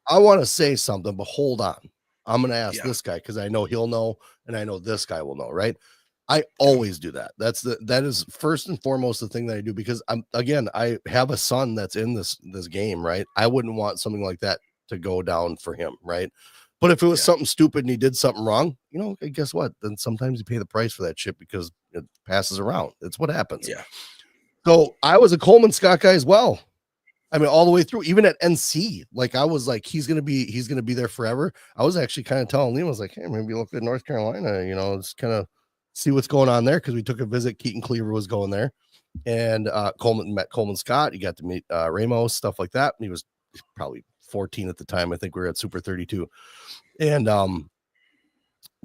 I want to say something, but hold on. I'm going to ask Yeah. this guy because I know he'll know, and I know this guy will know, right? I Yeah. always do that. That is first and foremost the thing that I do because I have a son that's in this game, right? I wouldn't want something like that to go down for him, right? But if it was Yeah. something stupid and he did something wrong, guess what? Then sometimes you pay the price for that shit because it passes around. It's what happens. Yeah. So I was a Coleman Scott guy as well. I mean, all the way through, even at NC, like I was like, he's gonna be there forever. I was actually kind of telling Liam, I was like, hey, maybe look at North Carolina, just kind of see what's going on there because we took a visit. Keaton Cleaver was going there, and Coleman met Coleman Scott. He got to meet Ramos, stuff like that. He was probably 14 at the time. I think we were at Super 32, and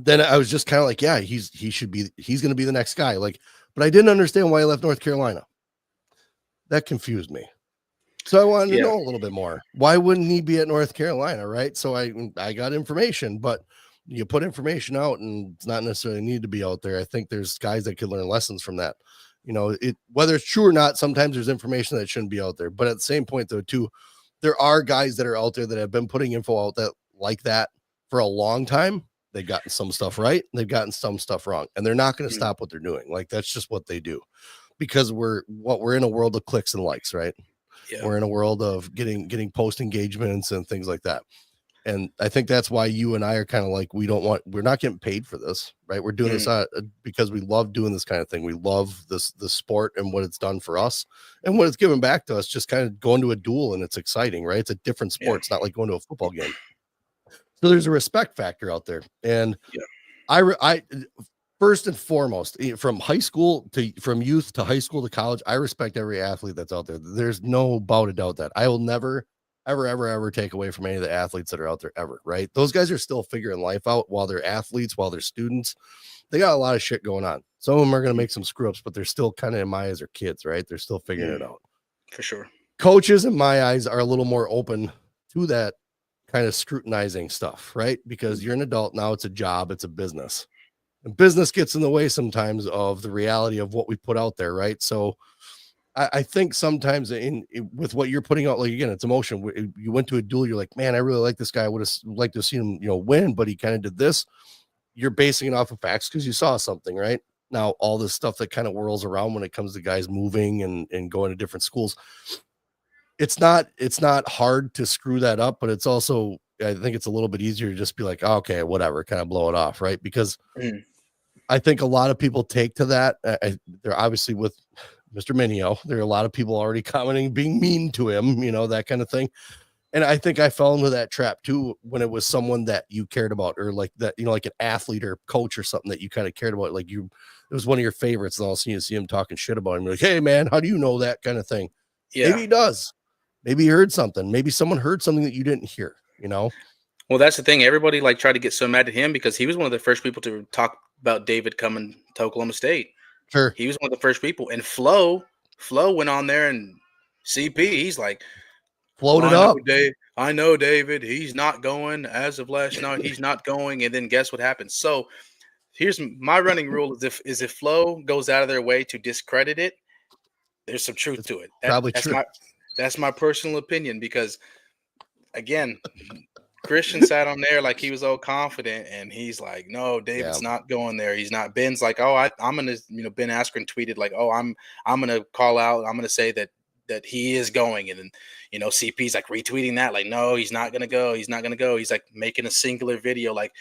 then I was just kind of like, yeah, he's gonna be the next guy. Like, but I didn't understand why he left North Carolina. That confused me. So I wanted to Yeah. know a little bit more. Why wouldn't he be at North Carolina, right? So I got information, but you put information out and it's not necessarily need to be out there. I think there's guys that could learn lessons from that. Whether it's true or not, sometimes there's information that shouldn't be out there. But at the same point, though, too, there are guys that are out there that have been putting info out that like that for a long time. They've gotten some stuff right, they've gotten some stuff wrong, and they're not going to stop what they're doing. Like that's just what they do because we're in a world of clicks and likes, right? Yeah. We're in a world of getting post engagements and things like that. And I think that's why you and I are kind of like, we're not getting paid for this, right? We're doing this because we love doing this kind of thing. We love the sport and what it's done for us and what it's given back to us, just kind of going to a duel and it's exciting, right? It's a different sport. Yeah. It's not like going to a football game. So there's a respect factor out there. And Yeah. I first and foremost, from from youth to high school to college, I respect every athlete that's out there. There's no about a doubt that I will never, ever take away from any of the athletes that are out there ever, right? Those guys are still figuring life out while they're athletes, while they're students. They got a lot of shit going on. Some of them are going to make some screw ups, but they're still kind of, in my eyes, are kids, right? They're still figuring it out. For sure. Coaches, in my eyes, are a little more open to that kind of scrutinizing stuff, right? Because you're an adult now, it's a job, it's a business. And business gets in the way sometimes of the reality of what we put out there, right? So I think sometimes with what you're putting out, like again, it's emotion. You went to a duel, you're like, man, I really like this guy. I would have liked to see him, win, but he kind of did this. You're basing it off of facts because you saw something, right? Now, all this stuff that kind of whirls around when it comes to guys moving and going to different schools, it's not hard to screw that up, but it's also, I think it's a little bit easier to just be like, oh, okay, whatever, kind of blow it off, right? Because I think a lot of people take to that. They're obviously with Mr. Minio. There are a lot of people already commenting, being mean to him, that kind of thing. And I think I fell into that trap too when it was someone that you cared about, or like that, like an athlete or coach or something that you kind of cared about. Like it was one of your favorites, and all of a sudden you see him talking shit about him. You're like, hey man, how do you know that kind of thing? Yeah. Maybe he does. Maybe he heard something. Maybe someone heard something that you didn't hear, Well, that's the thing. Everybody tried to get so mad at him because he was one of the first people to talk about David coming to Oklahoma State. Sure. He was one of the first people. And Flo went on there and CP, he's like, floated up. I know David. He's not going as of last night. He's not going. And then guess what happens? So here's my running rule: if Flo goes out of their way to discredit it, there's some truth to it. Probably true. That's my personal opinion because, again, Christian sat on there like he was all confident, and he's like, "No, David's not going there. He's not." Ben's like, "Oh, I'm gonna," Ben Askren tweeted like, "Oh, I'm gonna call out. I'm gonna say that he is going," and then CP's like retweeting that like, "No, he's not gonna go. He's not gonna go." He's like making a singular video like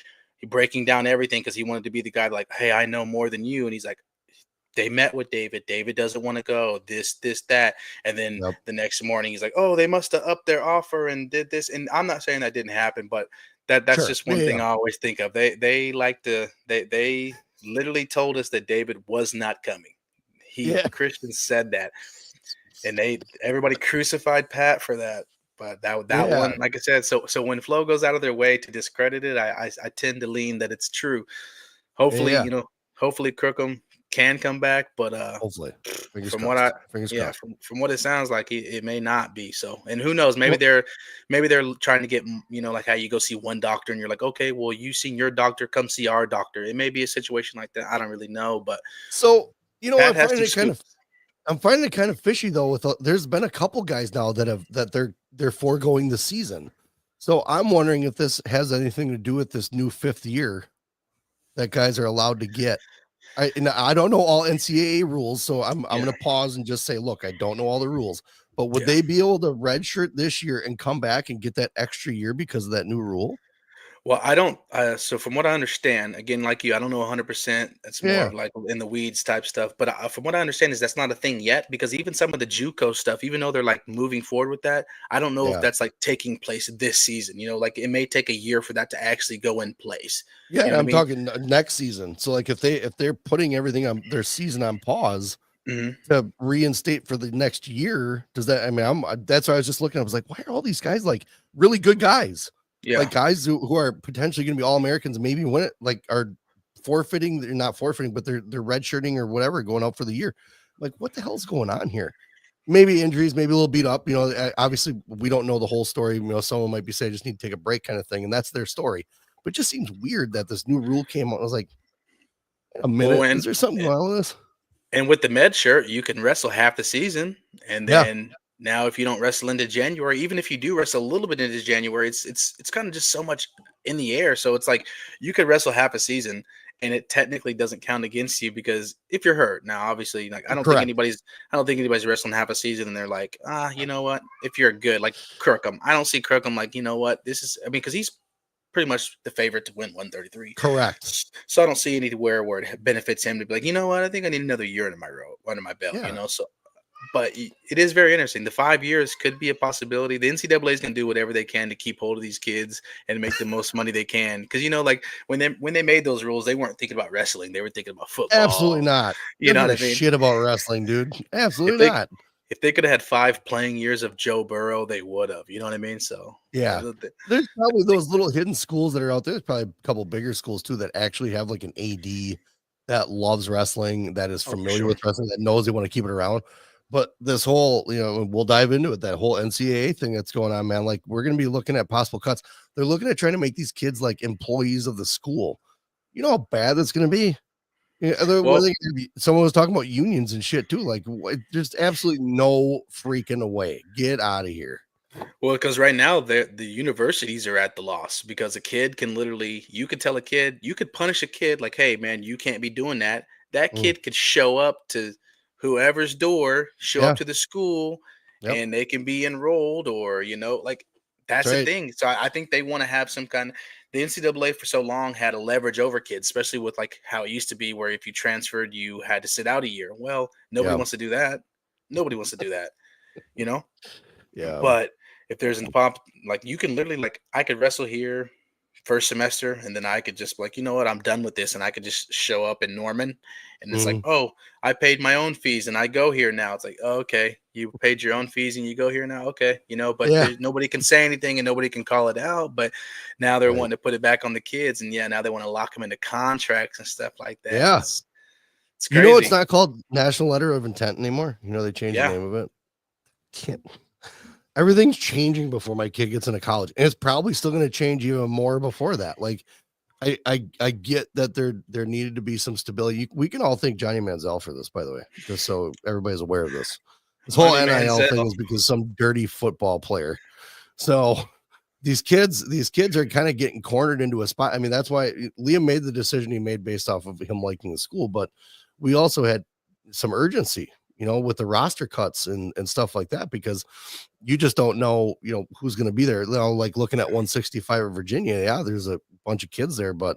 breaking down everything because he wanted to be the guy like, "Hey, I know more than you," and he's like, they met with David. David doesn't want to go. This, that. And then the next morning, he's like, oh, they must have upped their offer and did this. And I'm not saying that didn't happen, but that's just one thing I always think of. They literally told us that David was not coming. Christian said that. And everybody crucified Pat for that. But that one, like I said, so when Flo goes out of their way to discredit it, I tend to lean that it's true. Hopefully, hopefully Kirkham can come back, but Hopefully, fingers from what I crossed. Fingers yeah, crossed. from what it sounds like, it may not be so. And who knows? Well, Maybe they're trying to get like how you go see one doctor and you're like, okay, well, you seen your doctor, come see our doctor. It may be a situation like that. I don't really know, but so Pat I'm has finding some it kind of scoops. I'm finding it kind of fishy though. There's been a couple guys now that they're foregoing the season. So I'm wondering if this has anything to do with this new fifth year that guys are allowed to get. I don't know all NCAA rules, so I'm Yeah, gonna pause and just say, look, I don't know all the rules, but would yeah. they be able to redshirt this year and come back and get that extra year because of that new rule? Well, I don't. So from what I understand, again, like you, I don't know 100%. It's more Yeah, of like in the weeds type stuff. But from what I understand, is that's not a thing yet because even some of the JUCO stuff, even though they're like moving forward with that, I don't know if yeah, that's like taking place this season. Like it may take a year for that to actually go in place. You yeah. know what I I'm mean? talking next season. So like if they're putting everything on their season on pause Hmm. to reinstate for the next year, does that? I mean, that's why I was just looking. I was like, why are all these guys like really good guys, Yeah. like guys who are potentially going to be all Americans, maybe win it, like are forfeiting? They're not forfeiting, but they're redshirting or whatever, going out for the year. Like, what the hell's going on here? Maybe injuries, maybe a little beat up. Obviously, we don't know the whole story. Someone might be saying, just need to take a break, kind of thing, and that's their story. But it just seems weird that this new rule came out. I was like, wait a Well, minute, is there something going on with this? and with the med shirt, you can wrestle half the season, and Yeah, then now if you don't wrestle into January, even if you do wrestle a little bit into January, it's kind of just so much in the air. So it's like you could wrestle half a season, and it technically doesn't count against you because if you're hurt, now obviously, like correct. I don't think anybody's wrestling half a season and they're like, you know what? If you're good, like Kirkham, I don't see Kirkham like, you know what? This is, I mean, because he's pretty much the favorite to win 133. Correct. So I don't see anywhere where it benefits him to be like, you know what, I think I need another year under my belt, Yeah, So, but it is very interesting. The 5 years could be a possibility. The NCAA is going to do whatever they can to keep hold of these kids and make the most money they can. Because like when they made those rules, they weren't thinking about wrestling; they were thinking about absolutely football. not. You Don't know give what a I mean? shit about wrestling, dude. If Absolutely they not. if they could have had 5 playing years of Joe Burrow, they would have. You know what I mean? So, Yeah. There's probably those little hidden schools that are out there. There's probably a couple bigger schools too that actually have like an AD that loves wrestling, that is oh, for familiar sure. with wrestling, that knows they want to keep it around. But this whole, we'll dive into it, that whole NCAA thing that's going on, man. Like, we're going to be looking at possible cuts. They're looking at trying to make these kids like employees of the school. You know how bad that's going to be? Yeah, what are Well, they gonna be? Someone was talking about unions and shit too. Like, there's absolutely no freaking way. Get out of here. Well, because right now the universities are at the loss because a kid can literally, you could tell a kid, you could punish a kid like, hey man, you can't be doing that. That Mm, kid could show up to whoever's door, show up yeah. to the school, Yep. and they can be enrolled, or like That's that's the right. thing. So I think they want to have some kind. The NCAA for so long had a leverage over kids, especially with like how it used to be, where if you transferred, you had to sit out a year. Well, nobody Yeah. wants to do that. Nobody wants to do that. You know. Yeah. But if there's an pop, like you can literally like I could wrestle here first semester, and then I could just be like, you know what, I'm done with this, and I could just show up in Norman, and it's like, Mhm. oh, I paid my own fees and I go here now. It's like, oh, okay, you paid your own fees and you go here now, okay, but Yeah. there's nobody can say anything and nobody can call it out. But now they're Right. wanting to put it back on the kids, and yeah, now they want to lock them into contracts and stuff like that. Yeah. It's It's crazy. not called National Letter of Intent anymore. They changed the Yeah. name of it. Can't. Everything's changing before my kid gets into college, and it's probably still going to change even more before that. Like, I get that there needed to be some stability. We can all thank Johnny Manziel for this, by the way, just so everybody's aware of this. This whole Money NIL thing Manziel. was because some dirty football player. So these kids are kind of getting cornered into a spot. I mean, that's why Liam made the decision he made based off of him liking the school, but we also had some urgency, with the roster cuts and stuff like that, because you just don't know, who's going to be there. Like looking at 165 of Virginia, yeah, there's a bunch of kids there, but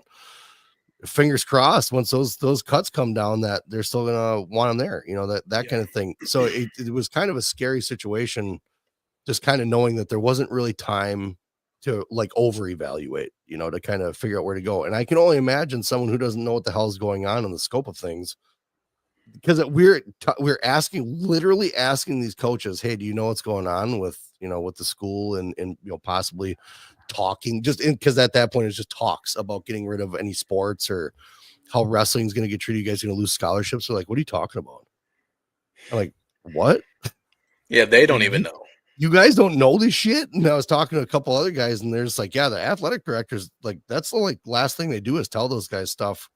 fingers crossed once those cuts come down that they're still going to want them there, that Yeah. kind of thing. So it was kind of a scary situation, just kind of knowing that there wasn't really time to like over evaluate, to kind of figure out where to go. And I can only imagine someone who doesn't know what the hell is going on in the scope of things, because we're literally asking these coaches, hey, do you know what's going on with with the school, and possibly talking, just because at that point it's just talks about getting rid of any sports or how wrestling's going to get treated. You guys are going to lose scholarships. They're like, what are you talking about? I'm like, what? Yeah, they don't Like, even know. you guys don't know this shit? And I was talking to a couple other guys, and they're just like, yeah, the athletic directors, like, that's the like last thing they do is tell those guys stuff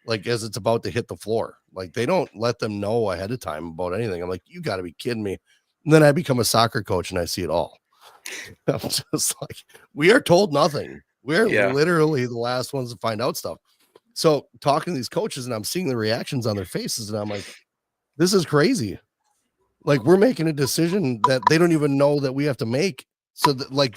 like as it's about to hit the floor. Like, they don't let them know ahead of time about anything. I'm like, you got to be kidding me. And then I become a soccer coach and I see it all. I'm just like, we are told nothing. We're Yeah. literally the last ones to find out stuff. So talking to these coaches, and I'm seeing the reactions on their faces, and I'm like, this is crazy. Like, we're making a decision that they don't even know that we have to make. So that, like,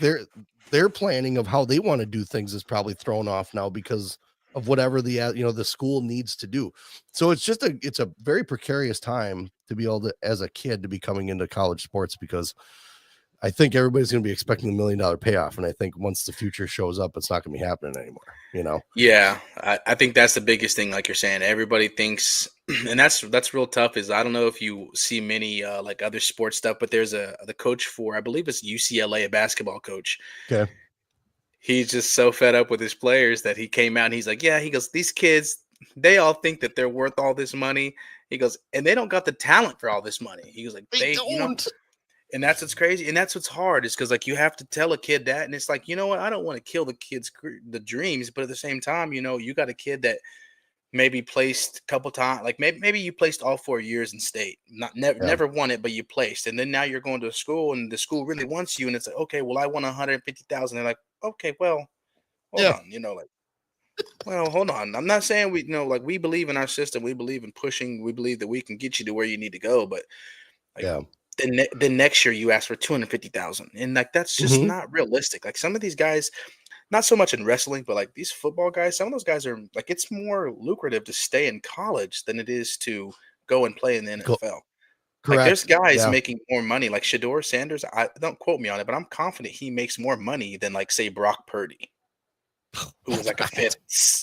their planning of how they want to do things is probably thrown off now because of whatever the school needs to do. So it's a very precarious time to be able to, as a kid, to be coming into college sports, because I think everybody's going to be expecting $1 million payoff, and I think once the future shows up, it's not going to be happening anymore. Yeah, I think that's the biggest thing. Like you're saying, everybody thinks, and that's real tough. Is I don't know if you see many like other sports stuff, but there's the coach for, I believe it's UCLA, a basketball coach. Okay. He's just so fed up with his players that he came out and he's like, yeah, he goes, these kids, they all think that they're worth all this money. He goes, and they don't got the talent for all this money. He was like, They don't. and that's what's crazy, and that's what's hard is because like you have to tell a kid that, and it's like, you know what, I don't want to kill the kid's the dreams, but at the same time, you got a kid that maybe placed a couple times, like maybe you placed all 4 years in state, not Yeah. never won it, but you placed, and then now you're going to a school, and the school really wants you, and it's like, okay, well, I won 150,000. They're like, okay, well, hold Yeah. on, like, well, hold on. I'm not saying we, like we believe in our system, we believe in pushing, we believe that we can get you to where you need to go, but like Yeah. then next year you ask for 250,000, and like that's just Mhm. not realistic. Like some of these guys, not so much in wrestling, but like these football guys, some of those guys are like it's more lucrative to stay in college than it is to go and play in the Co NFL. Like there's Correct. guys Yeah. making more money, like Shador Sanders. I don't quote me on it, but I'm confident he makes more money than like say Brock Purdy, who was like a Right.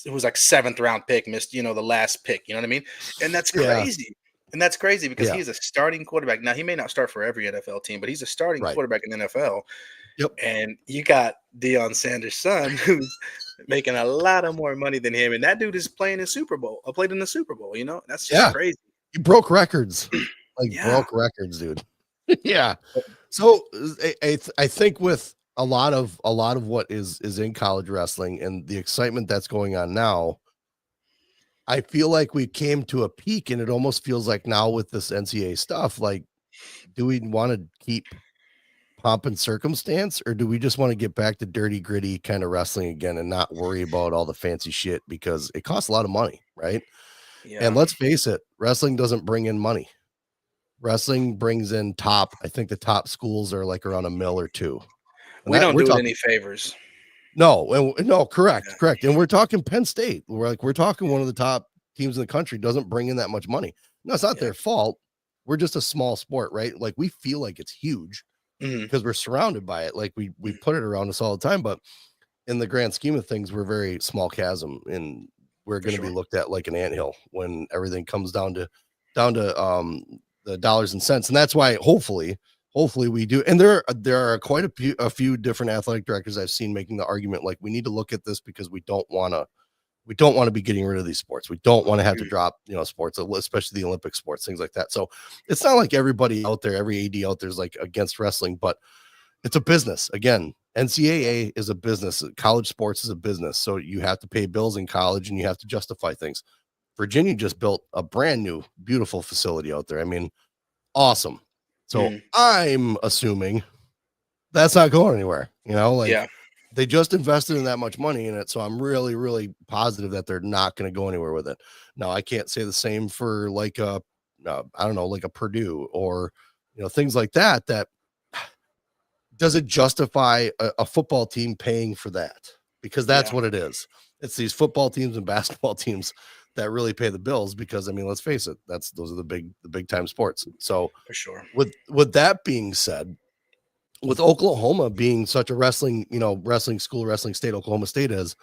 who was like seventh round pick, missed the last pick. You know what I mean? And that's Yeah. crazy. And that's crazy because Yeah. he's a starting quarterback. Now he may not start for every NFL team, but he's a starting Right. quarterback in the NFL. Yep. And you got Deion Sanders' son, who's making a lot of more money than him, and that dude is playing in Super Bowl. I played in the Super Bowl. That's just Yeah. crazy. You broke records. Like, Yeah. broke records, dude. Yeah. So I think with a lot of what is in college wrestling and the excitement that's going on now, I feel like we came to a peak, and it almost feels like now with this NCAA stuff, like, do we want to keep pomp and circumstance, or do we just want to get back to dirty, gritty kind of wrestling again and not worry about all the fancy shit, because it costs a lot of money, right? And Yeah. let's face it, wrestling doesn't bring in money. Wrestling brings in I think the top schools are like around $1 million or $2 million. And We that don't we're do it talking any favors. no, Yeah. correct. And we're talking Penn State. We're talking one of the top teams in the country doesn't bring in that much money. No, it's not Yeah. their fault. We're just a small sport, right? Like, we feel like it's huge Mhm. because we're surrounded by it. Like, we put it around us all the time, but in the grand scheme of things, we're very small chasm, and we're For going to be sure. looked at like an anthill when everything comes down to the dollars and cents. And that's why hopefully we do. And there are quite a few different athletic directors I've seen making the argument, like, we need to look at this because we don't want to be getting rid of these sports. We don't want to have to Mhm. drop, sports, especially the Olympic sports, things like that. So it's not like everybody out there, every AD out there is like against wrestling, but it's a business. Again, NCAA is a business. College sports is a business. So you have to pay bills in college and you have to justify things. Virginia just built a brand new, beautiful facility out there. I mean, awesome. So Mhm. I'm assuming that's not going anywhere. Like, Yeah. they just invested in that much money in it. So I'm really, really positive that they're not going to go anywhere with it. Now, I can't say the same for like I don't know, like a Purdue or, things like that. Does it justify a football team paying for that? Because that's Yeah. what it is. It's these football teams and basketball teams that really pay the bills, because I mean, let's face it, those are the big time sports. So For sure. with that being said, with Oklahoma being such a wrestling school, wrestling state, Oklahoma State is,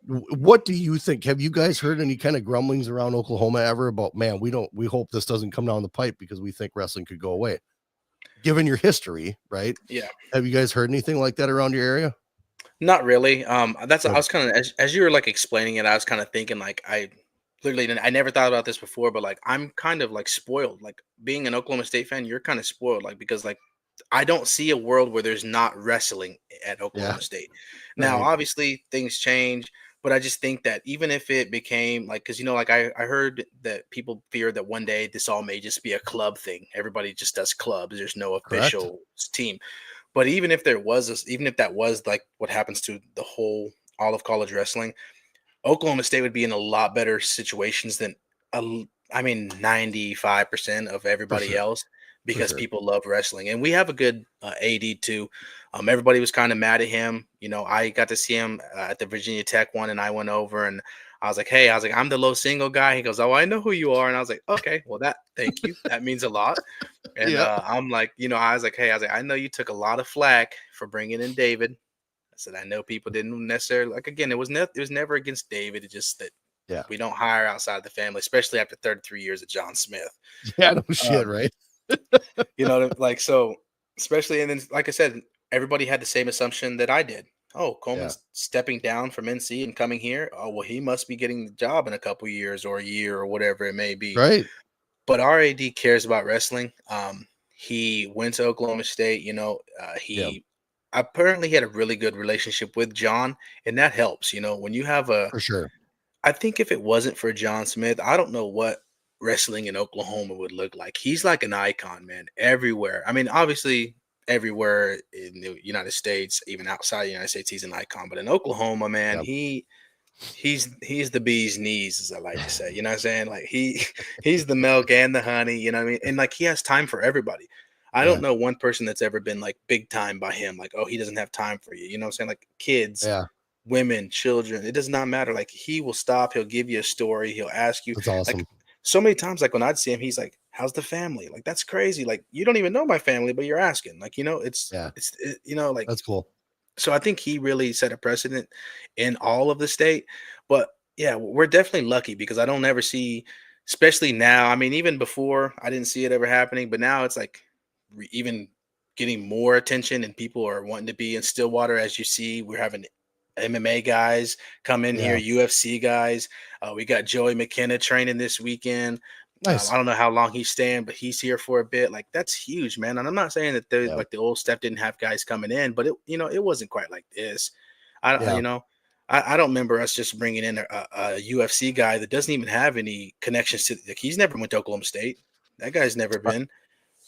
what do you think? Have you guys heard any kind of grumblings around Oklahoma ever about, man, we hope this doesn't come down the pipe because we think wrestling could go away? Given your history, right? Yeah. Have you guys heard anything like that around your area? Not really. I Good. was kind of as you were like explaining it, I was kind of thinking like literally, and I never thought about this before, but like I'm kind of like spoiled. Like being an Oklahoma State fan, you're kind of spoiled, like because like I don't see a world where there's not wrestling at Yeah. Oklahoma State. Now, Right. obviously, things change, but I just think that even if it became like, because like I heard that people fear that one day this all may just be a club thing. Everybody just does clubs. There's no Correct. official team. But even if there was this, even if that was like what happens to the whole all of college wrestling, Oklahoma State would be in a lot better situations than, I mean, 95% of For everybody sure. else For because sure. people love wrestling. And we have a good AD too. Everybody was kind of mad at him. I got to see him at the Virginia Tech one, and I went over and I was like, "Hey," I was like, "I'm the low single guy." He goes, "Oh, I know who you are," and I was like, "Okay, well, thank you, that means a lot." And Yeah. I'm like, I was like, "Hey," I was like, "I know you took a lot of flack for bringing in David." I said, I know people didn't necessarily like. Again, it was never against David. It's just that Yeah. we don't hire outside the family, especially after 33 years of John Smith. Yeah. No shit. Um, Right. like so, especially and then like I said, everybody had the same assumption that I did. Oh, Yeah. Coleman's stepping down from NC and coming here. Oh, well, he must be getting the job in a couple years or a year or whatever it may be. Right. But RAD cares about wrestling. He went to Oklahoma State. Yeah. He apparently had a really good relationship with John, and that helps. When you have For sure. I think if it wasn't for John Smith, I don't know what wrestling in Oklahoma would look like. He's like an icon, man, everywhere. I mean, obviously, everywhere in the United States, even outside the United States, he's an icon. But in Oklahoma, man, Yeah. he's the bee's knees, as I like to say. You know what I'm saying? Like he's the milk and the honey. You know what I mean? And like he has time for everybody. I don't Yeah. know one person that's ever been like big time by him. Like, oh, he doesn't have time for you. You know what I'm saying? Like kids, Yeah. women, children. It does not matter. Like he will stop. He'll give you a story. He'll ask you. That's Like awesome. so many times, like when I'd see him, he's like, "How's the family?" Like that's crazy. Like you don't even know my family, but you're asking. Like Yeah. like That's cool. so I think he really set a precedent in all of the state. But yeah, we're definitely lucky because I don't ever see, especially now. I mean, even before I didn't see it ever happening, but now it's like even getting more attention and people are wanting to be in Stillwater. As you see, we're having MMA guys come in here, Yeah. UFC guys. We got Joey McKenna training this weekend. I Nice. don't know how long he's staying, but he's here for a bit. Like that's huge, man. And I'm not saying that Yeah. the old step didn't have guys coming in, but it wasn't quite like this. I Yeah. you know, I don't remember us just bringing in a UFC guy that doesn't even have any connections to. Like, he's never went to Oklahoma State. That guy's never been.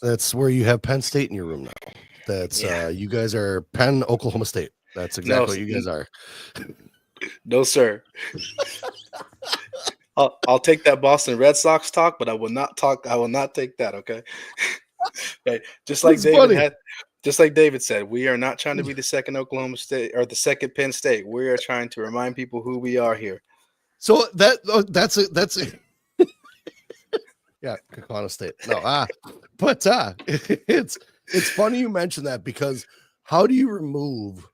That's where you have Penn State in your room now. That's Yeah, you guys are Penn, Oklahoma State. That's no, exactly what you guys are. no, sir. I'll take that Boston Red Sox talk, but I will not talk. I will not take that. Okay. Right. That's funny. Just like David said, we are not trying to be the second Oklahoma State or the second Penn State. We are trying to remind people who we are here. So that's a yeah, Kakana State. No, but it's funny you mentioned that because how do you remove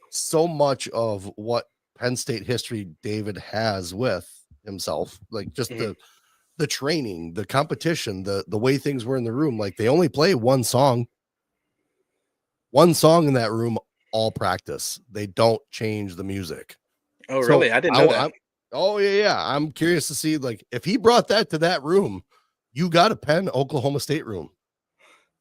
so much of what Penn State history David has with himself, like just Mhm. the training, the competition, the way things were in the room. Like they only play one song in that room all practice. They don't change the music. Oh, So really? I didn't know that. I'm oh yeah. I'm curious to see like if he brought that to that room, you got a Penn Oklahoma State room.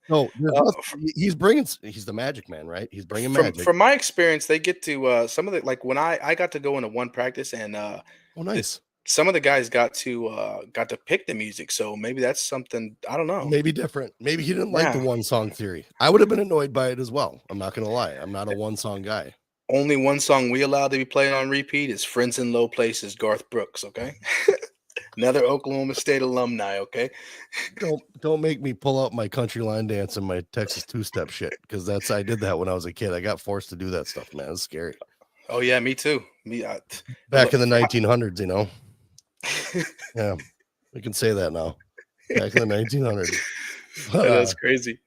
No, F- he's the magic man, right? He's bringing from magic. from my experience, they get to some of the like when I got to go into one practice and Oh, the, nice. some of the guys got to pick the music. So maybe that's something I don't know. Maybe different. Maybe he didn't like the Yeah. one song theory. I would have been annoyed by it as well. I'm not gonna lie. I'm not a one song guy. Only one song we allowed to be played on repeat is "Friends in Low Places," Garth Brooks. Okay, another Oklahoma State alumni. Okay. Don't make me pull out my country line dance and my Texas two step shit because I did that when I was a kid. I got forced to do that stuff, man. It's scary. Oh yeah, me too. Back Look, in the 1900s, you know. Yeah, we can say that now. Back in the 1900s. But that's crazy.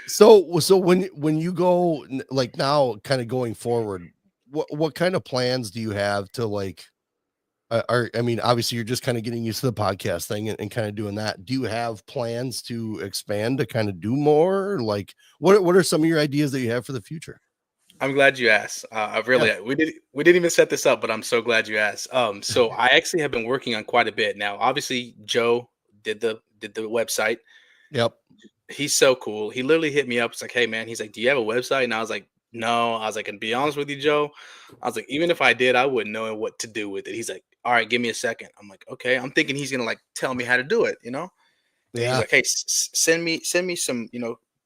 so when you go like now, kind of going forward, what kind of plans do you have to like? I mean, obviously, you're just kind of getting used to the podcast thing and kind of doing that. Do you have plans to expand to kind of do more? Like, what are some of your ideas that you have for the future? I'm glad you asked. I Yeah. really we didn't even set this up, but I'm so glad you asked. So I actually have been working on quite a bit now. Obviously, Joe did the website. Yep. He's so cool. He literally hit me up. It's like, hey man, he's like, do you have a website? And I was like, no. I was like, and be honest with you, Joe, I was like, even if I did, I wouldn't know what to do with it. He's like, all right, give me a second. I'm like, okay. I'm thinking he's gonna like tell me how to do it, And he's Yeah. like, hey, send me some,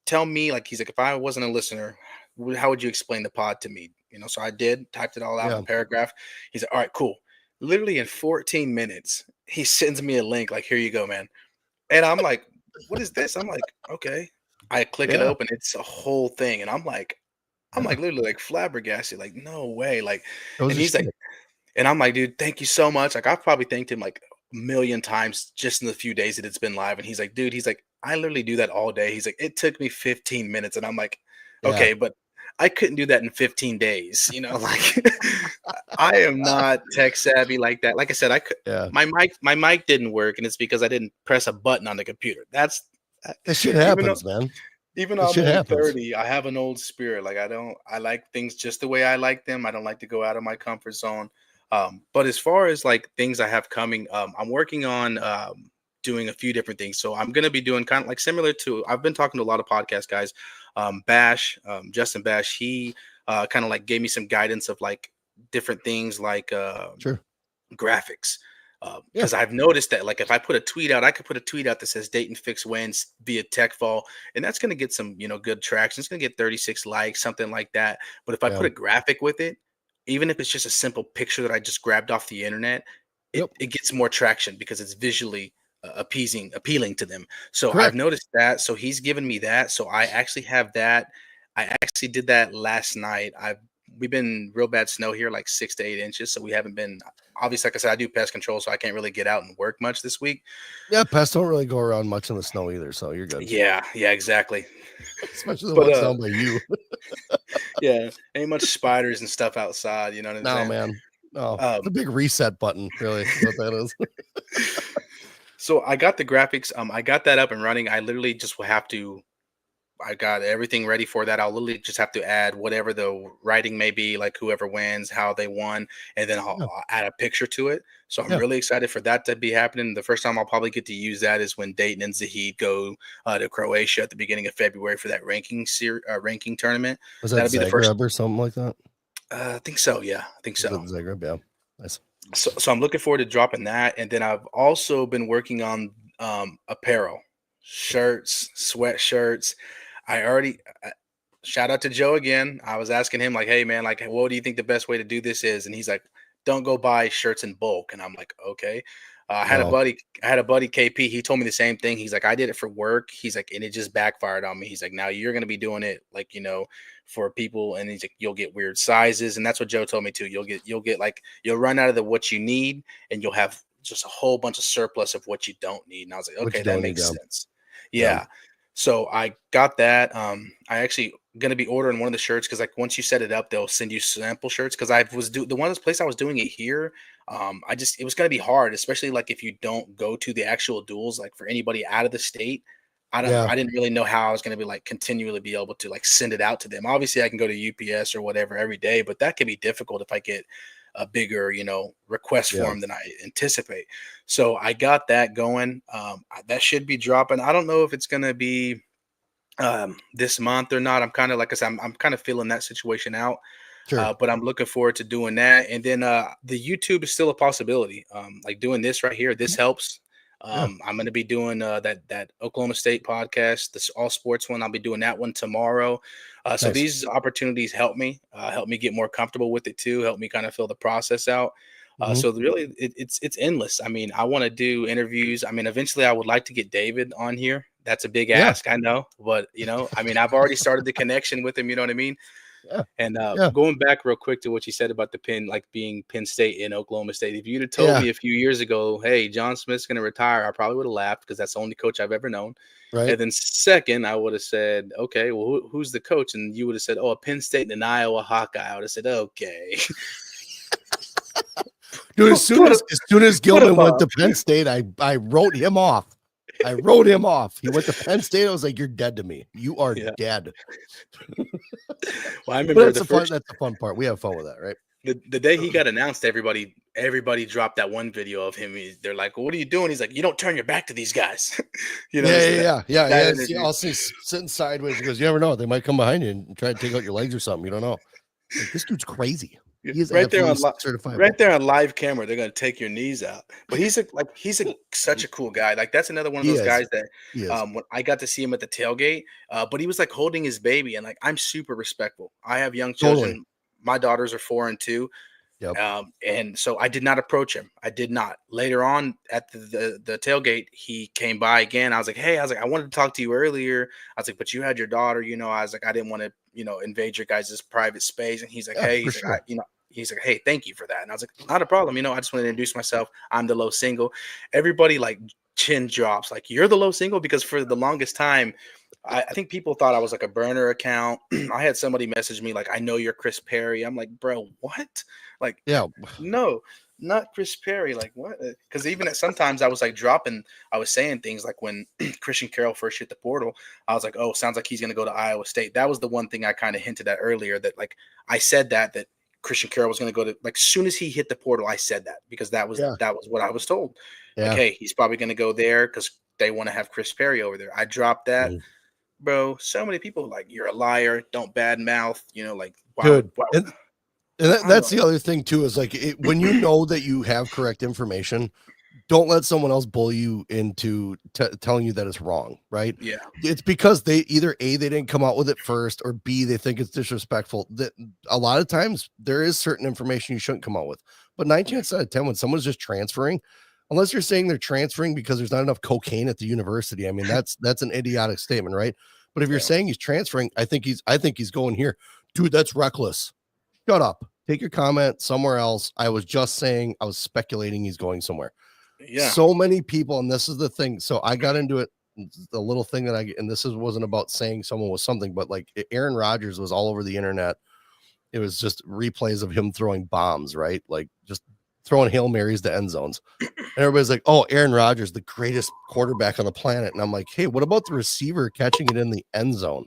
tell me like he's like, if I wasn't a listener, how would you explain the pod to me? So I did, typed it all out in Yeah. a paragraph. He's like, all right, cool. Literally in 14 minutes, he sends me a link, like, here you go, man. And I'm like, what is this? I'm like, okay. I click it Yeah. open. It's a whole thing. And I'm Yeah. like literally like flabbergasted, like, no way. Like, Those and are he's like, shit. and I'm like, dude, thank you so much. Like, I've probably thanked him like a million times just in the few days that it's been live. And he's like, dude, he's like, I literally do that all day. He's like, it took me 15 minutes. And I'm like, Yeah. okay, but I couldn't do that in 15 days. Like I am not tech savvy like that. Like I said, I could Yeah. my mic didn't work, and it's because I didn't press a button on the computer. That's This shit even though happens, man. even though This I'm shit only happens. 30, I have an old spirit. Like I like things just the way I like them. I don't like to go out of my comfort zone. But as far as like things I have coming, I'm working on doing a few different things. So I'm gonna be doing kind of like similar to I've been talking to a lot of podcast guys. Bash, Justin Bash, he kind of like gave me some guidance of like different things like Sure. graphics. Yeah. Because I've noticed that, like, if I put a tweet out, I could put a tweet out that says Dayton Fix wins via tech fall, and that's going to get some, good traction. It's going to get 36 likes, something like that. But if I Yeah. put a graphic with it, even if it's just a simple picture that I just grabbed off the internet, it, Yep. it gets more traction because it's visually appealing to them. So I've Correct. noticed that. So he's given me that. So I actually have that. I actually did that last night. We've been real bad snow here, like 6 to 8 inches. So we haven't been obviously, like I said, I do pest control, so I can't really get out and work much this week. Yeah. Pests don't really go around much in the snow either, so you're good. Yeah, exactly. Especially the But ones down by you. yeah, ain't much spiders and stuff outside. You know what I'm No, saying? man. No, it's a Um, big reset button, really, is what that is. so I got the graphics. I got that up and running. I literally just will have to I got everything ready for that. I'll literally just have to add whatever the writing may be, like whoever wins, how they won, and then I'll, Yeah. I'll add a picture to it. So I'm Yeah. really excited for that to be happening. The first time I'll probably get to use that is when Dayton and Zahid go to Croatia at the beginning of February for that ranking tournament. Was that That'll be the first. Zagreb or something like that? I think so. Yeah, I think Was so. that Zagreb? Yeah. Nice. So I'm looking forward to dropping that, and then I've also been working on apparel, shirts, sweatshirts. I already shout out to Joe again. I was asking him like, "Hey man, like, what do you think the best way to do this is?" And he's like, "Don't go buy shirts in bulk." And I'm like, "Okay." No. I had a buddy KP. He told me the same thing. He's like, "I did it for work." He's like, and it just backfired on me. He's like, "Now you're gonna be doing it like for people," and he's like, "You'll get weird sizes." And that's what Joe told me too. You'll get like you'll run out of the what you need, and you'll have just a whole bunch of surplus of what you don't need. And I was like, What "Okay, you that don't need, makes yeah. sense." Yeah. Yeah. So I got that. I actually gonna be ordering one of the shirts because like once you set it up, they'll send you sample shirts. Because I was the one of the place I was doing it here. It was gonna be hard, especially like if you don't go to the actual duels. Like for anybody out of the state, Yeah. I didn't really know how I was gonna be like continually be able to like send it out to them. Obviously, I can go to UPS or whatever every day, but that could be difficult if I get a bigger request Yeah. form than I anticipate. So I got that going. That should be dropping. I don't know if it's gonna be this month or not. I'm kind of like I said, I'm kind of feeling that situation out. Sure. But I'm looking forward to doing that. And then the YouTube is still a possibility. Like doing this right here, this helps. Yeah. I'm going to be doing that Oklahoma State podcast, this all sports one. I'll be doing that one tomorrow. So Nice. these opportunities help me get more comfortable with it too. Help me kind of fill the process out. Hmm. So really, it's endless. I mean, I want to do interviews. I mean, eventually, I would like to get David on here. That's a big Yeah. ask, I know, but I mean, I've already started the connection with him. You know what I mean? Yeah. And Yeah. going back real quick to what you said about the Penn, like being Penn State in Oklahoma State, if you'd have told Yeah. me a few years ago, hey, John Smith's going to retire, I probably would have laughed because that's the only coach I've ever known. Right. And then second, I would have said, okay, well, who's the coach? And you would have said, oh, a Penn State and an Iowa Hawkeye. I would have said, okay. Dude, Put as soon as put a Gilman went bump. to Penn State, I wrote him off. I wrote him off. He went to Penn State. I was like, "You're dead to me. You are Yeah. dead." Well, I But remember the first that's the fun part. We have fun with that, right? the day he got announced, everybody dropped that one video of him. They're like, "What are you doing?" He's like, "You don't turn your back to these guys." Yeah, So yeah, that yeah, yeah. that Yeah. interview. I'll see sitting sideways. He goes, "You never know. They might come behind you and try to take out your legs or something. You don't know." Like, this dude's crazy. Yeah, He is right there absolutely on certifiable. right there on live camera, they're gonna take your knees out. But he's a such a cool guy. Like that's another one of He those is. guys that He is. when I got to see him at the tailgate, but he was like holding his baby, and like I'm super respectful. I have young Totally. children. My daughters are 4 and 2. Yep. And so I did not approach him. I did not. Later on at the tailgate, he came by again. I was like, "Hey," I was like, "I wanted to talk to you earlier." I was like, "But you had your daughter, you know." I was like, "I didn't want to, invade your guys' private space." And he's like, Yeah, "Hey," for he's like, "I, sure. he's like, hey, thank you for that." And I was like, "Not a problem. I just want to introduce myself. I'm the low single." Everybody like chin drops, like, "You're the low single?" Because for the longest time, I think people thought I was like a burner account. I had somebody message me like, "I know you're Chris Perry." I'm like, "Bro, what?" Like, Yeah. no, not Chris Perry. Like what? Because even at sometimes I was like I was saying things like when Christian Carroll first hit the portal, I was like, "Oh, sounds like he's going to go to Iowa State." That was the one thing I kind of hinted at earlier, that like I said that Christian Carroll was going to go to, like, as soon as he hit the portal, I said that because Yeah. that was what I was told. Like, Yeah. hey, he's probably going to go there because they want to have Chris Perry over there. I dropped that, Mhm. bro. So many people like, "You're a liar. Don't badmouth." Like, Dude. why would And I don't that's know. the other thing too, is like when you know that you have correct information, don't let someone else bully you into telling you that it's wrong, right? Yeah, It's because they either A, they didn't come out with it first, or B, they think it's disrespectful. That a lot of times there is certain information you shouldn't come out with. But nine yeah, chances out of 10, when someone's just transferring, unless you're saying they're transferring because there's not enough cocaine at the university, I mean, that's an idiotic statement, right? But if you're yeah, saying he's transferring, I think he's going here. Dude, that's reckless. Shut up. Take your comment somewhere else. I was just saying, I was speculating he's going somewhere. yeah, So many people, and this is the thing. So I got into it. The little thing that and wasn't about saying someone was something, but like Aaron Rodgers was all over the internet. It was just replays of him throwing bombs, right? Like just throwing Hail Marys to end zones. And everybody's like, "Oh, Aaron Rodgers, the greatest quarterback on the planet." And I'm like, "Hey, what about the receiver catching it in the end zone?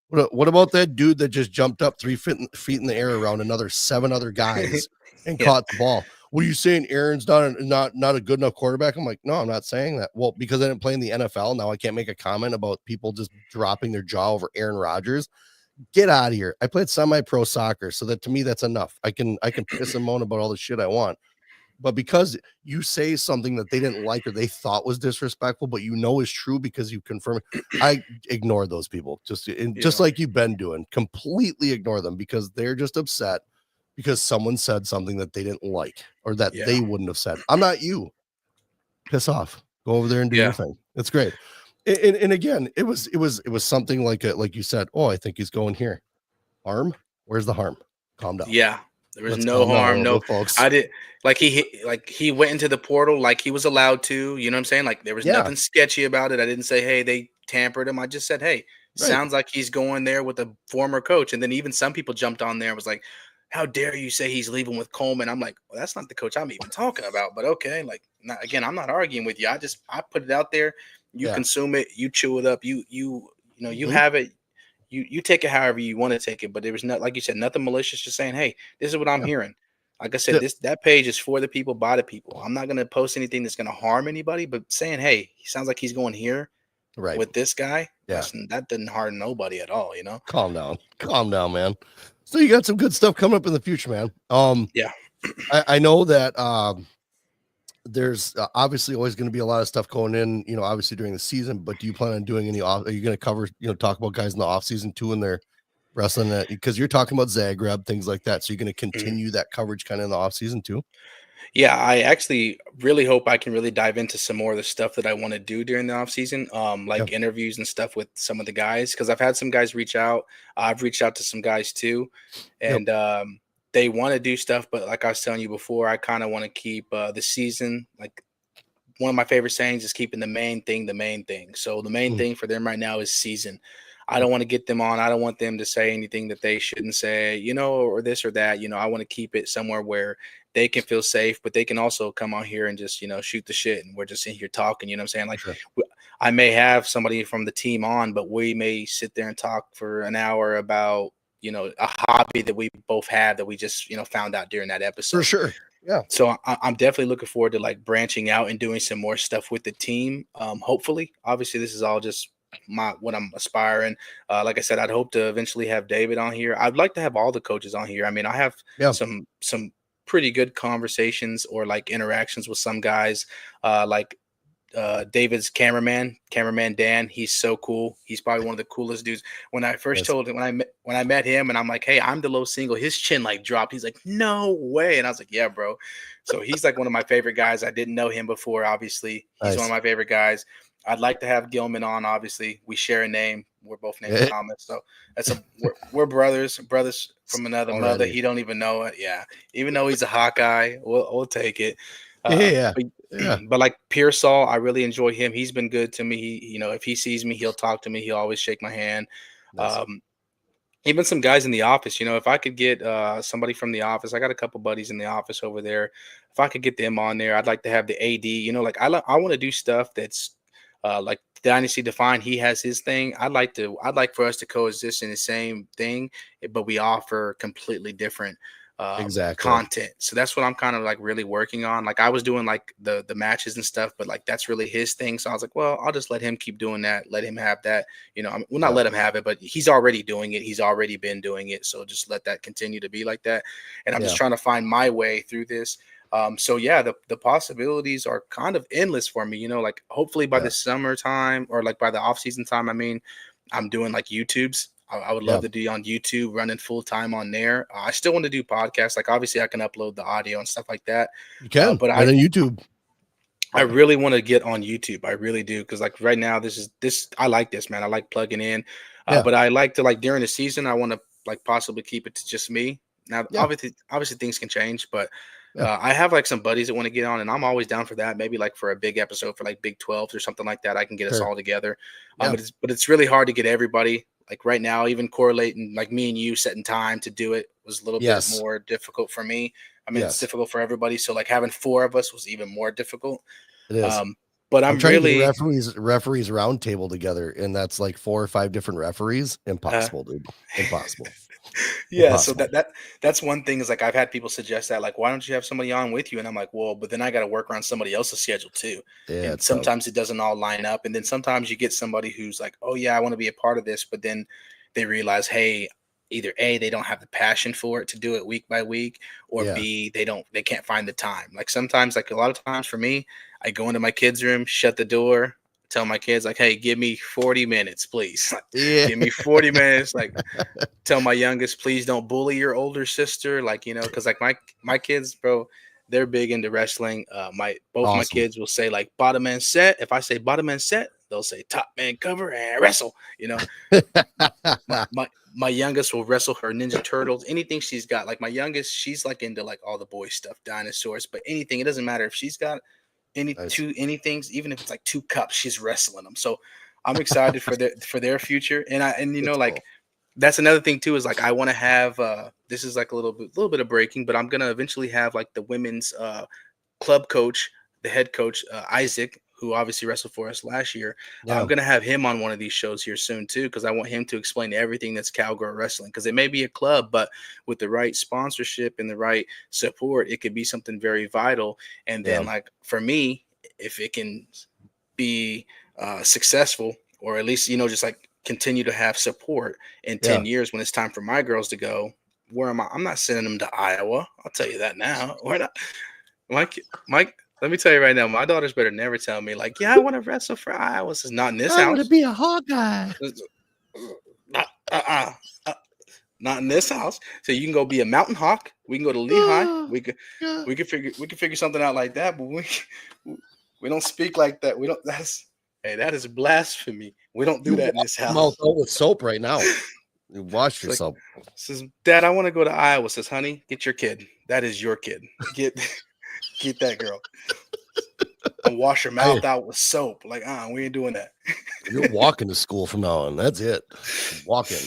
What about that dude that just jumped up 3 feet in the air around another 7 other guys and yeah, caught the ball? What are you saying? Aaron's not a good enough quarterback?" I'm like, "No, I'm not saying that." Well, because I didn't play in the NFL, now I can't make a comment about people just dropping their jaw over Aaron Rodgers. Get out of here. I played semi-pro soccer, so that to me that's enough. I can piss and moan about all the shit I want. But because you say something that they didn't like or they thought was disrespectful, but you know is true because you confirm it, I ignore those people. Just yeah, like you've been doing, completely ignore them because they're just upset because someone said something that they didn't like or that yeah, they wouldn't have said. I'm not you. Piss off. Go over there and do your yeah, thing. It's great. And again, it was something like you said, "Oh, I think he's going here." Harm? Where's the harm? Calm down. yeah. There was Let's no calm down a harm. little No, bit, folks. I did like he went into the portal like he was allowed to. You know what I'm saying? Like there was Yeah, nothing sketchy about it. I didn't say, "Hey, they tampered him." I just said, "Hey, right. sounds like he's going there with a former coach." And then even some people jumped on there and was like, "How dare you say he's leaving with Coleman?" I'm like, "Well, that's not the coach I'm even talking about." But okay, like again, I'm not arguing with you. I put it out there. You Yeah. consume it. You chew it up. You Mhm. have it. You take it however you want to take it, but there was not, like you said, nothing malicious. Just saying, hey, this is what I'm Yeah. hearing. Like I said, that page is for the people, by the people. I'm not gonna post anything that's gonna harm anybody, but saying, hey, he sounds like he's going here Right. with this guy. Yeah. That didn't harm nobody at all. Calm down. Calm down, man. So you got some good stuff coming up in the future, man. Yeah. I know that there's obviously always going to be a lot of stuff going in, obviously during the season, but do you plan on doing any off? Are you going to cover, talk about guys in the off season too and they're wrestling that because you're talking about Zagreb, things like that. So you're going to Mhm. continue that coverage kind of in the off season too? Yeah, I actually really hope I can really dive into some more of the stuff that I want to do during the off season, Yeah. like interviews and stuff with some of the guys, because I've had some guys reach out. I've reached out to some guys too, Yep. and they want to do stuff, but like I was telling you before, I kind of want to keep the season like one of my favorite sayings is keeping the main thing the main thing. So the main Mm, thing for them right now is season. I yep. don't want to get them on. I don't want them to say anything that they shouldn't say, or this or that. I want to keep it somewhere where they can feel safe, but they can also come on here and just, shoot the shit. And we're just in here talking, you know what I'm saying? For Like sure. I may have somebody from the team on, but we may sit there and talk for an hour about, a hobby that we both have that we just, found out during that For episode. sure. Yeah. So I'm definitely looking forward to like branching out and doing some more stuff with the team. Hopefully, obviously, this is all just what I'm aspiring. Like I said, I'd hope to eventually have David on here. I'd like to have all the coaches on here. I mean, I have Yeah. some pretty good conversations or like interactions with some guys, like David's cameraman Dan. He's so cool. He's probably one of the coolest dudes. When I first Yes. told him, when I met him, and I'm like, "Hey, I'm the low single," his chin like dropped. He's like, "No way!" And I was like, "Yeah, bro." So he's like one of my favorite guys. I didn't know him before. Obviously, he's one of Nice. my favorite guys. I'd like to have Gilman on. Obviously, we share a name. We're both named Eh, Thomas, so we're brothers from another mother. Already. He don't even know it. Yeah, even though he's a Hawkeye, we'll take it. Yeah. But Yeah. but like Pearsall, I really enjoy him. He's been good to me. If he sees me, he'll talk to me. He'll always shake my hand. Nice. Um, Even some guys in the office, if I could get somebody from the office, I got a couple buddies in the office over there. If I could get them on there, I'd like to have the AD. Like I want to do stuff that's like Dynasty Defined. He has his thing. I'd like for us to coexist in the same thing, but we offer completely different Exactly. content. So that's what I'm kind of like really working on. Like I was doing like the matches and stuff, but like that's really his thing. So I was like, well, I'll just let him keep doing that. Let him have that. Well, not Yeah. let him have it, but he's already doing it. He's already been doing it. So just let that continue to be like that. And I'm just Yeah. trying to find my way through this. So yeah, the possibilities are kind of endless for me. Like hopefully by Yeah. the summertime or like by the off season time, I mean, I'm doing like YouTubes. I would Yeah. love to be on YouTube, running full time on there. I still want to do podcasts. Like obviously, I can upload the audio and stuff like that. You can But right on YouTube. I really want to get on YouTube. I really do because like right now, this I like this, man. I like plugging in, Yeah. but I like to like during the season, I want to like possibly keep it to just me. Now, Yeah. obviously things can change, but Yeah. I have like some buddies that want to get on, and I'm always down for that. Maybe like for a big episode for like Big 12s or something like that. I can get us Sure. all together. Yeah. But it's really hard to get everybody. Like right now, even correlating like me and you setting time to do it was a little bit Yes. more difficult for me. I mean, it's Yes. difficult for everybody. So like having four of us was even more difficult. It is. Um, but I'm I'm trying to get a really referees round table together, and that's like 4 or 5 different referees. uh, Impossible, dude. Impossible. yeah. So Impossible. that's one thing is like I've had people suggest that like why don't you have somebody on with you? And I'm like, well, but then I got to work around somebody else's schedule too. Yeah, And it's tough. sometimes it doesn't all line up. And then sometimes you get somebody who's like, oh yeah, I want to be a part of this, but then they realize, hey, either A, they don't have the passion for it to do it week by week, or Yeah. B, they can't find the time. Like sometimes, like a lot of times for me, I go into my kids' room, shut the door, tell my kids, like, hey, give me 40 minutes, please. Yeah. Give me 40 minutes. Like tell my youngest, please don't bully your older sister. Like, because like my kids, bro, they're big into wrestling. Both my Awesome. kids will say like bottom man set. If I say bottom man set, they'll say top man cover and wrestle. My youngest will wrestle her Ninja Turtles, anything she's got. Like my youngest, she's like into like all the boy stuff, dinosaurs, but anything. It doesn't matter if she's got Nice. anything, even if it's like 2 cups, she's wrestling them. So I'm excited for their future. And That's like cool. that's another thing too, is like I want to have this is like a little bit of breaking, but I'm gonna eventually have like the women's club coach, the head coach, Isaac, who obviously wrestled for us last year. I'm Yeah. going to have him on one of these shows here soon, too, because I want him to explain everything that's cowgirl wrestling. Because it may be a club, but with the right sponsorship and the right support, it could be something very vital. And then, Yeah. like, for me, if it can be successful, or at least, just like continue to have support in Yeah. 10 years when it's time for my girls to go, where am I? I'm not sending them to Iowa. I'll tell you that now. We're not. Mike, let me tell you right now, my daughters better never tell me, like, yeah, I want to wrestle for Iowa. This is not in this I want to house. be a Hawkeye. Not, uh, not in this house. So you can go be a mountain hawk. We can go to Lehigh. Yeah. We could figure something out like that. But we don't speak like that. We don't. That is blasphemy. We don't do You that in wash this your house. mouth out with soap right now. You wash Like, yourself. says, Dad, I want to go to Iowa. Says, honey, get your kid. That is your kid. Get that girl. And wash her Hey, mouth out with soap. Like, we ain't doing that. you're walking to school from now on. That's it. Walking.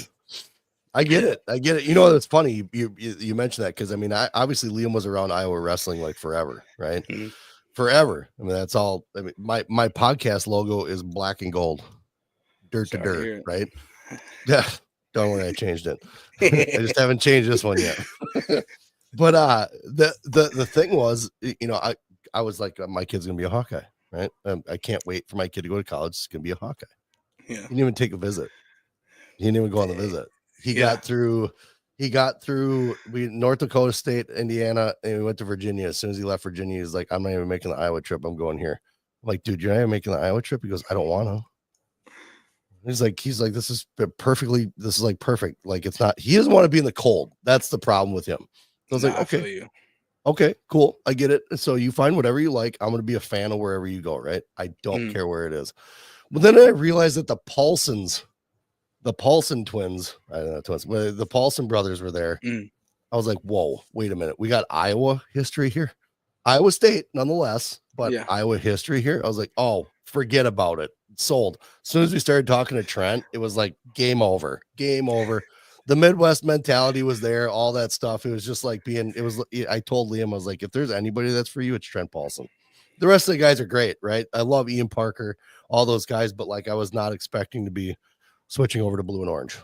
I get it. I get it. You know, it's funny you mentioned that because I mean, obviously Liam was around Iowa wrestling like forever, right? Mhm. forever. I mean, that's all. I mean, my podcast logo is black and gold, dirt to Sorry to dirt, hear right? Yeah. Don't worry, I changed it. I it. just haven't changed this one yet. But the thing was, I was like, my kid's gonna be a Hawkeye, right? I can't wait for my kid to go to college. It's gonna be a Hawkeye. Yeah. He didn't even take a visit. He didn't even go on the visit. He Yeah. got through. He got through. We North Dakota State, Indiana, and we went to Virginia. As soon as he left Virginia, he's like, "I'm not even making the Iowa trip. I'm going here." I'm like, dude, you're not even making the Iowa trip. He goes, "I don't want to." He's like, this is perfectly. This is like perfect. Like it's not. He doesn't want to be in the cold. That's the problem with him. So I was like, I feel okay, you. okay, cool. I get it. So you find whatever you like. I'm going to be a fan of wherever you go. Right. I don't care where it is. But then I realized that the Paulson twins, I don't know, twins, but the Paulson brothers were there. I was like, whoa, wait a minute. We got Iowa history here. Iowa State, nonetheless, but Iowa history here. I was like, oh, forget about it. Sold. As soon as we started talking to Trent, it was like game over. Game over. The Midwest mentality was there, all that stuff. It was just like I told Liam, I was like, if there's anybody that's for you, it's Trent Paulson. The rest of the guys are great, right? I love Ian Parker, all those guys, but like I was not expecting to be switching over to blue and orange.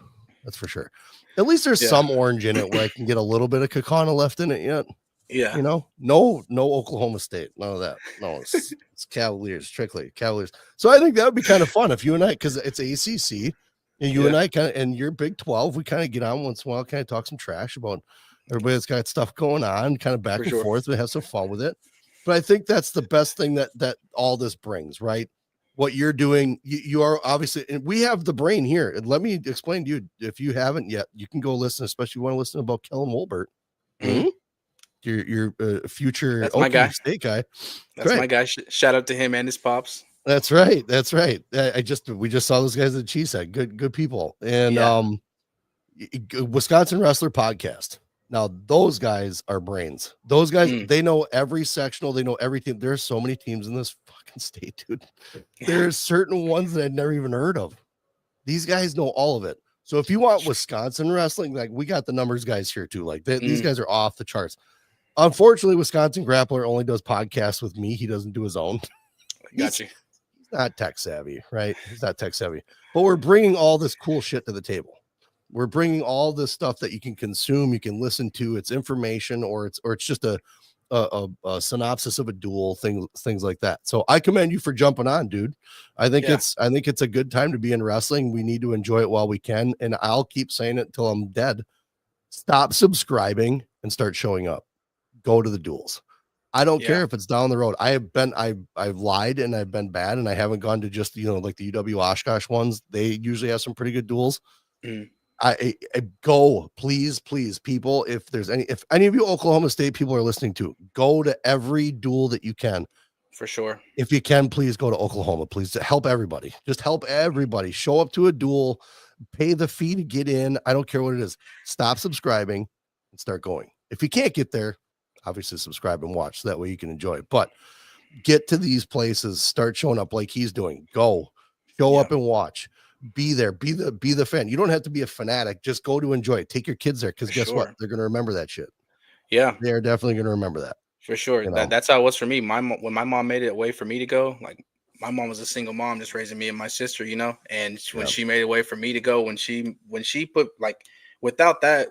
That's for sure. At least there's some orange in it where I can get a little bit of Kakana left in it yet. Yeah. No Oklahoma State. None of that. No, it's Cavaliers, strictly Cavaliers. So I think that would be kind of fun if you and I, because it's ACC, and you and I kind of, and you're Big 12, we kind of get on once in a while, kind of talk some trash about everybody that's got stuff going on, kind of back and forth, and have some fun with it. But I think that's the best thing that all this brings, right? What you're doing, you are obviously, and we have the brain here. And let me explain to you, if you haven't yet, you can go listen, especially if you want to listen about Kellen Wolbert. Your future Oklahoma State guy. That's my guy. Shout out to him and his pops. That's right. That's right. We just saw those guys at Cheesehead. Good people. And Wisconsin Wrestler Podcast. Now those guys are brains. Those guys, they know every sectional, they know everything. There's so many teams in this fucking state, dude. There's certain ones that I'd never even heard of. These guys know all of it. So if you want Wisconsin wrestling, like we got the numbers guys here too. Like these guys are off the charts. Unfortunately, Wisconsin Grappler only does podcasts with me. He doesn't do his own. Got you. He's not tech savvy, right? He's not tech savvy. But we're bringing all this cool shit to the table. We're bringing all this stuff that you can consume, you can listen to. It's information, or it's just a synopsis of a duel, things like that. So I commend you for jumping on, dude. I think it's a good time to be in wrestling. We need to enjoy it while we can, and I'll keep saying it till I'm dead. Stop subscribing and start showing up. Go to the duels. I don't care if it's down the road. I've lied and I've been bad, and I haven't gone to just like the UW Oshkosh ones. They usually have some pretty good duels. I go, please, people. If any of you Oklahoma State people are listening to, go to every duel that you can. For sure. If you can, please go to Oklahoma. Please help everybody. Just help everybody. Show up to a duel, pay the fee to get in. I don't care what it is. Stop subscribing and start going. If you can't get there, obviously subscribe and watch. So that way you can enjoy it. But get to these places, start showing up like he's doing. Go, show up and watch. Be there. Be the fan. You don't have to be a fanatic. Just go to enjoy it. Take your kids there, because guess what? They're going to remember that shit. Yeah, they are definitely going to remember that. For sure. That's how it was for me. When my mom made it a way for me to go, like my mom was a single mom just raising me and my sister, and when she made a way for me to go, when she put, like, without that,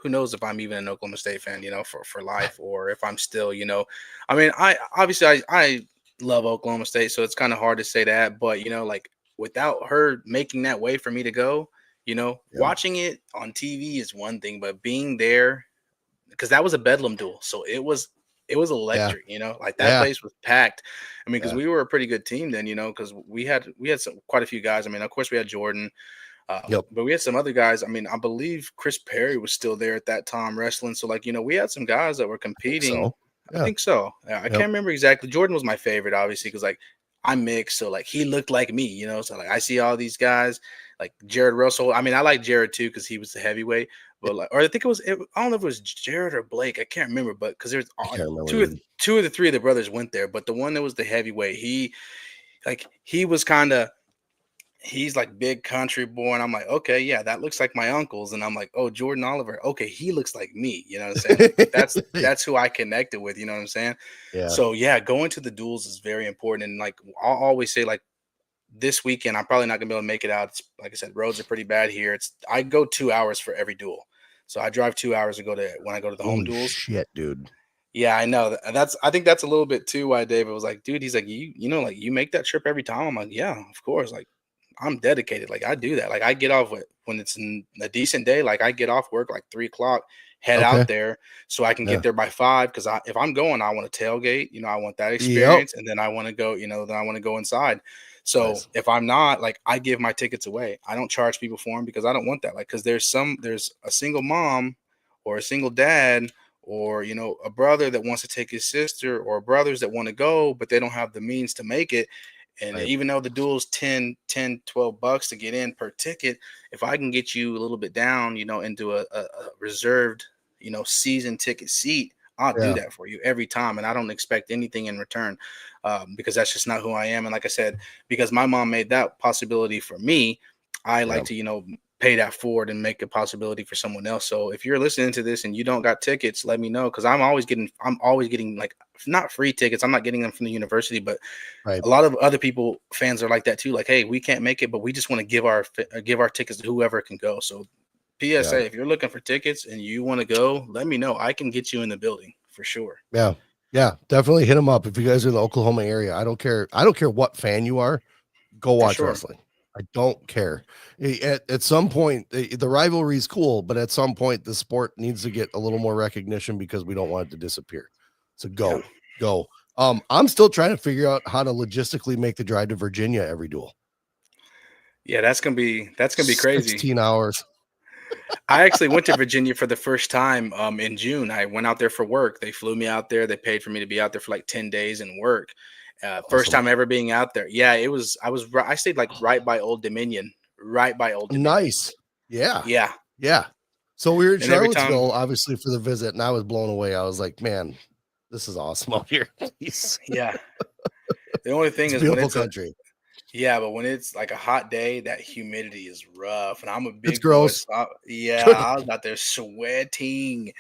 who knows if I'm even an Oklahoma State fan, for life, or if I'm still, I mean, I love Oklahoma State, so it's kind of hard to say that, but like without her making that way for me to go, watching it on TV is one thing, but being there, because that was a Bedlam duel, so it was electric, like that place was packed. I mean, because we were a pretty good team then, because we had quite a few guys. I mean, of course we had Jordan, but we had some other guys. I mean, I believe Chris Perry was still there at that time wrestling. So like, we had some guys that were competing. I think so. I can't remember exactly. Jordan was my favorite, obviously, because like I'm mixed, so like he looked like me, so like I see all these guys like Jared Russell. I mean, I like Jared too because he was the heavyweight. But like, or I think I don't know if it was Jared or Blake. I can't remember, but because there's two of the three of the brothers went there, but the one that was the heavyweight, he was kind of he's like big country boy, and I'm like, okay, yeah, that looks like my uncles, and I'm like, oh, Jordan Oliver, okay, he looks like me, you know what I'm saying? Like that's who I connected with, you know what I'm saying? Yeah. So yeah, going to the duels is very important, and like I'll always say, like this weekend, I'm probably not gonna be able to make it out. It's, like I said, roads are pretty bad here. I go 2 hours for every duel, so I drive 2 hours to go to when I go to the home Holy duels. shit, dude. Yeah, I know. That's I think that's a little bit too why David was like, dude, he's like, you know, like you make that trip every time. I'm like, yeah, of course. Like I'm dedicated. Like I do that. Like I get off when it's a decent day. Like I get off work like 3 o'clock, head Okay. out there so I can Yeah. get there by 5. Because if I'm going, I want to tailgate. You know, I want that Yep. experience, and then I want to go. You know, then I want to go inside. So Nice. if I'm not, like, I give my tickets away. I don't charge people for them because I don't want that. Like, because there's a single mom or a single dad or a brother that wants to take his sister or brothers that want to go but they don't have the means to make it, and Right. even though the duel's 10, 10, 12 bucks to get in per ticket, if I can get you a little bit down, into a reserved, season ticket seat, I'll do Yeah. that for you every time. And I don't expect anything in return, because that's just not who I am. And like I said, because my mom made that possibility for me, I Yeah. like to, pay that forward and make a possibility for someone else. So if you're listening to this and you don't got tickets, let me know, because I'm always getting like not free tickets. I'm not getting them from the university, but Right. a lot of other people fans are like that too. Like, hey, we can't make it, but we just want to give our tickets to whoever can go. So Yeah. PSA, if you're looking for tickets and you want to go, let me know. I can get you in the building for sure. Yeah. Yeah. Definitely hit them up if you guys are in the Oklahoma area. I don't care. I don't care what fan you are. Go For watch sure. wrestling. I don't care. At some point, the rivalry is cool, but at some point, the sport needs to get a little more recognition because we don't want it to disappear. So Yeah. go. I'm still trying to figure out how to logistically make the drive to Virginia every duel. Yeah, that's gonna be crazy. 16 hours. I actually went to Virginia for the first time in June. I went out there for work. They flew me out there. They paid for me to be out there for like 10 days and work. First Awesome. time ever being out there. Yeah, it was. I stayed like right by Old Dominion, right by Old Dominion. Nice. Yeah. Yeah, Yeah. So we were in and every time, Charlottesville, obviously, for the visit, and I was blown away. I was like, man, this is awesome out here. It's yeah. The only thing a is when beautiful it's a country. yeah, but when it's like a hot day, that humidity is rough, and I'm a It's big boy, gross. so yeah, I was out there sweating.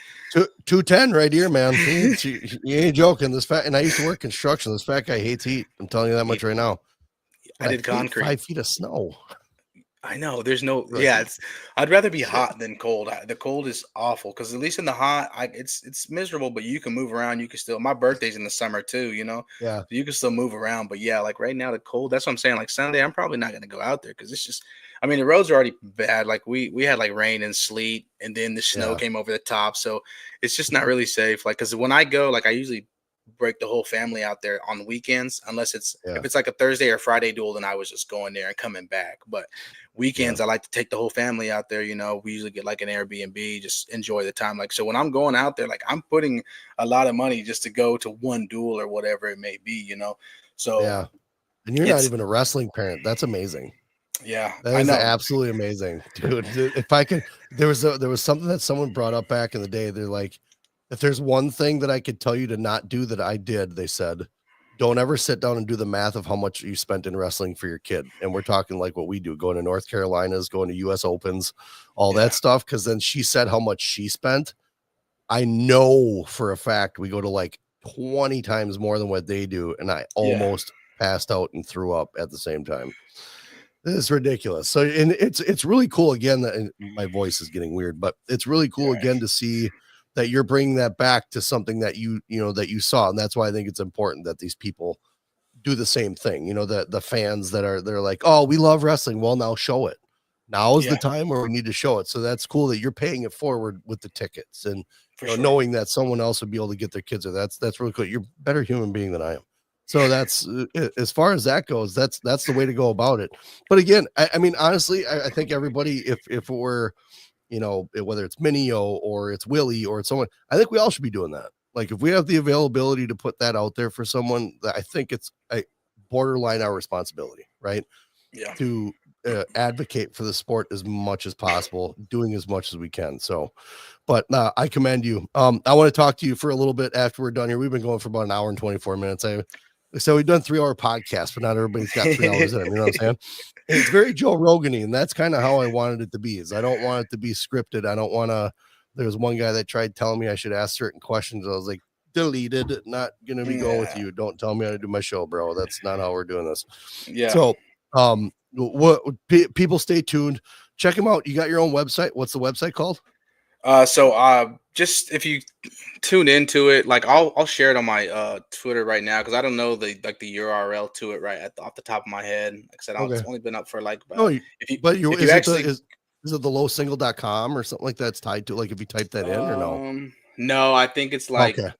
210 right here, man. He ain't joking. This fat, and I used to work construction. This fat guy hates heat. I'm telling you that Yeah, much right now. I But I did hate concrete. 5 feet of snow. I know there's no Like, yeah, I'd rather be shit. hot than cold. The cold is awful because at least in the hot, it's miserable, but you can move around. You can still. My birthday's in the summer too, Yeah, so you can still move around. But yeah, like right now, the cold. That's what I'm saying. Like Sunday, I'm probably not gonna go out there because it's just. I mean, the roads are already bad. Like we had like rain and sleet, and then the snow yeah, came over the top, so it's just not really safe. Like because when I go, like I usually break the whole family out there on weekends, unless yeah, if it's like a Thursday or Friday duel, then I was just going there and coming back. But yeah, weekends I like to take the whole family out there. We usually get like an Airbnb, just enjoy the time. Like so when I'm going out there, like I'm putting a lot of money just to go to one duel or whatever it may be. So yeah. And you're not it's even a wrestling parent. That's amazing. yeah, That I is know. absolutely amazing, dude. If I could, there was something that someone brought up back in the day. They're like, if there's one thing that I could tell you to not do that I did, they said, don't ever sit down and do the math of how much you spent in wrestling for your kid. And we're talking like what we do, going to North Carolinas, going to US Opens, all Yeah, that stuff. Cause then she said how much she spent. I know for a fact we go to like 20 times more than what they do. And I yeah, almost passed out and threw up at the same time. It's ridiculous. So, and it's really cool again that and my voice is getting weird, but it's really cool yeah, again to see that you're bringing that back to something that that you saw, and that's why I think it's important that these people do the same thing. The fans they're like, oh, we love wrestling. Well, now show it. Now is the yeah, time where we need to show it. So that's cool that you're paying it forward with the tickets, and for sure. knowing that someone else would be able to get their kids there. That's really cool. You're a better human being than I am. So that's as far as that goes. That's the way to go about it. But again, I mean, honestly, I think everybody, if it were, whether it's Minio or it's Willie or it's someone, I think we all should be doing that. Like if we have the availability to put that out there for someone, I think it's a borderline our responsibility, right? Yeah, To advocate for the sport as much as possible, doing as much as we can. So, but I commend you. I want to talk to you for a little bit after we're done here. We've been going for about an hour and 24 minutes. So we've done 3-hour podcasts, but not everybody's got 3 hours in them. You know what I'm saying? And it's very Joe Rogan-y, and that's kind of how I wanted it to be. Is I don't want it to be scripted. I don't want to. There was one guy that tried telling me I should ask certain questions. I was like, deleted. Not gonna be going with you. Don't tell me how to do my show, bro. That's not how we're doing this. Yeah. So, what people stay tuned. Check them out. You got your own website. What's the website called? Just if you tune into it, like I'll share it on my Twitter right now because I don't know the URL to it off the top of my head. Like I said, it's only been up for like no, if you actually is it the lowsingle.com or something like that's tied to, like, if you type that in, or no? No, I think it's like Okay.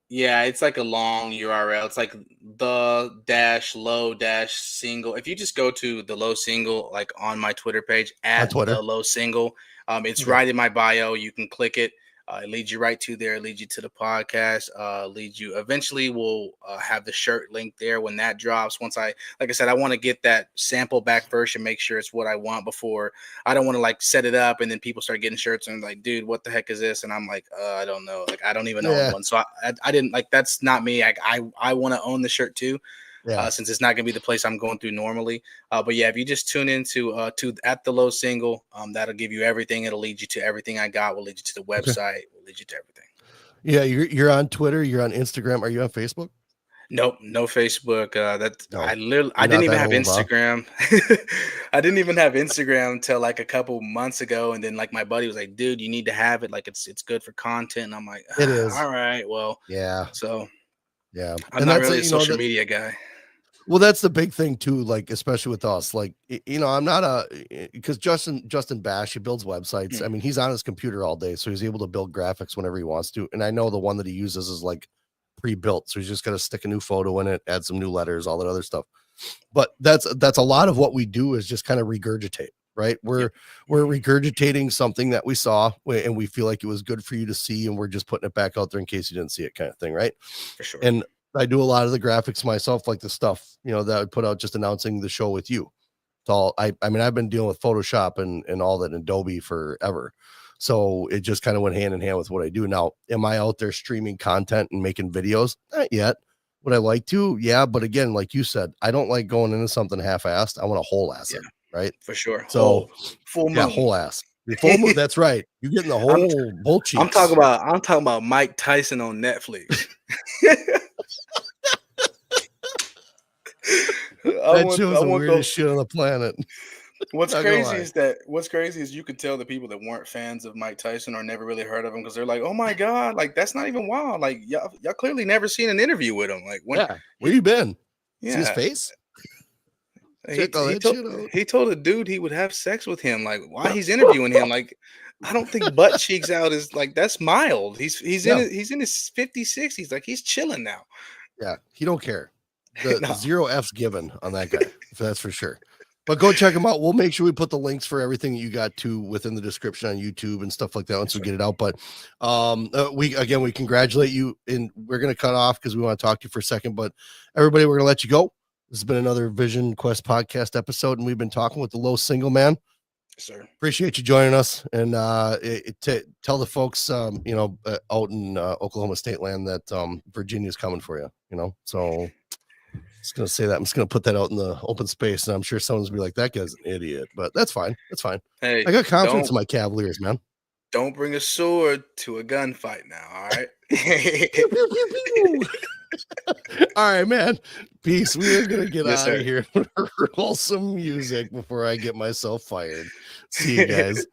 yeah, it's like a long URL. It's like the dash low dash single. If you just go to the low single, like on my Twitter page On at Twitter. the low single, it's Okay. right in my bio. You can click it. It leads you right to there. It leads you to the podcast. Leads you. Eventually, we'll have the shirt link there when that drops. Once like I said, I want to get that sample back first and make sure it's what I want before. I don't want to like set it up and then people start getting shirts and like, dude, what the heck is this? And I'm like, I don't know. Like, I don't even own one. So I didn't like. That's not me. I want to own the shirt too. Yeah. Since it's not going to be the place I'm going through normally. But yeah, if you just tune into to at the low single, that'll give you everything. It'll lead you to everything I got. Will lead you to the website. Will lead you to everything. Yeah, you're on Twitter. You're on Instagram. Are you on Facebook? Nope, no Facebook. I You're didn't not even that have old, huh? Instagram. I didn't even have Instagram until like a couple months ago, and then like my buddy was like, "Dude, you need to have it. Like it's good for content." And I'm like, It is. All right, well, Yeah. so Yeah. I'm And not that's really a you know social that media guy. well, that's the big thing too, like, especially with us. Like, I'm not because Justin Bash, he builds websites. Hmm. I mean, he's on his computer all day, so he's able to build graphics whenever he wants to. And I know the one that he uses is like pre-built, so he's just got to stick a new photo in it, add some new letters, all that other stuff. But that's a lot of what we do is just kind of regurgitate, right? We're regurgitating something that we saw and we feel like it was good for you to see, and we're just putting it back out there in case you didn't see it, kind of thing, right? For sure. And I do a lot of the graphics myself, like the stuff, that I put out just announcing the show with you. It's all I mean, I've been dealing with Photoshop and all that in Adobe forever. So it just kind of went hand in hand with what I do. Now, am I out there streaming content and making videos? Not yet. Would I like to? Yeah. But again, like you said, I don't like going into something half-assed. I want a whole ass it, right? For sure. So Full moon. yeah, whole ass. Full moon, that's right. You're getting the whole bull cheeks. I'm talking about Mike Tyson on Netflix. That show's the weirdest shit on the planet. What's crazy is you could tell the people that weren't fans of Mike Tyson or never really heard of him because they're like, oh my God, like that's not even wild. Like y'all clearly never seen an interview with him. Like where you been? Yeah. See his face? He told a dude he would have sex with him. Like, why he's interviewing him? Like, I don't think butt cheeks out is like that's mild. He's in his 50s, 60s. Like he's chilling now. Yeah, he don't care. The zero F's given on that guy, that's for sure. But go check him out. We'll make sure we put the links for everything that you got to within the description on YouTube and stuff like that once we get it out. But we congratulate you, and we're gonna cut off because we want to talk to you for a second. But everybody, we're gonna let you go. This has been another Vision Quest podcast episode, and we've been talking with the Low Single Man. Yes, sir. Appreciate you joining us, and tell the folks out in Oklahoma State land that Virginia's coming for you. So just gonna say that. I'm just gonna put that out in the open space, and I'm sure someone's gonna be like, "That guy's an idiot," but that's fine. That's fine. Hey, I got confidence in my Cavaliers, man. Don't bring a sword to a gunfight now. All right. Pew, pew, pew, pew. All right, man. Peace. We are gonna get out of here. Roll some music before I get myself fired. See you guys.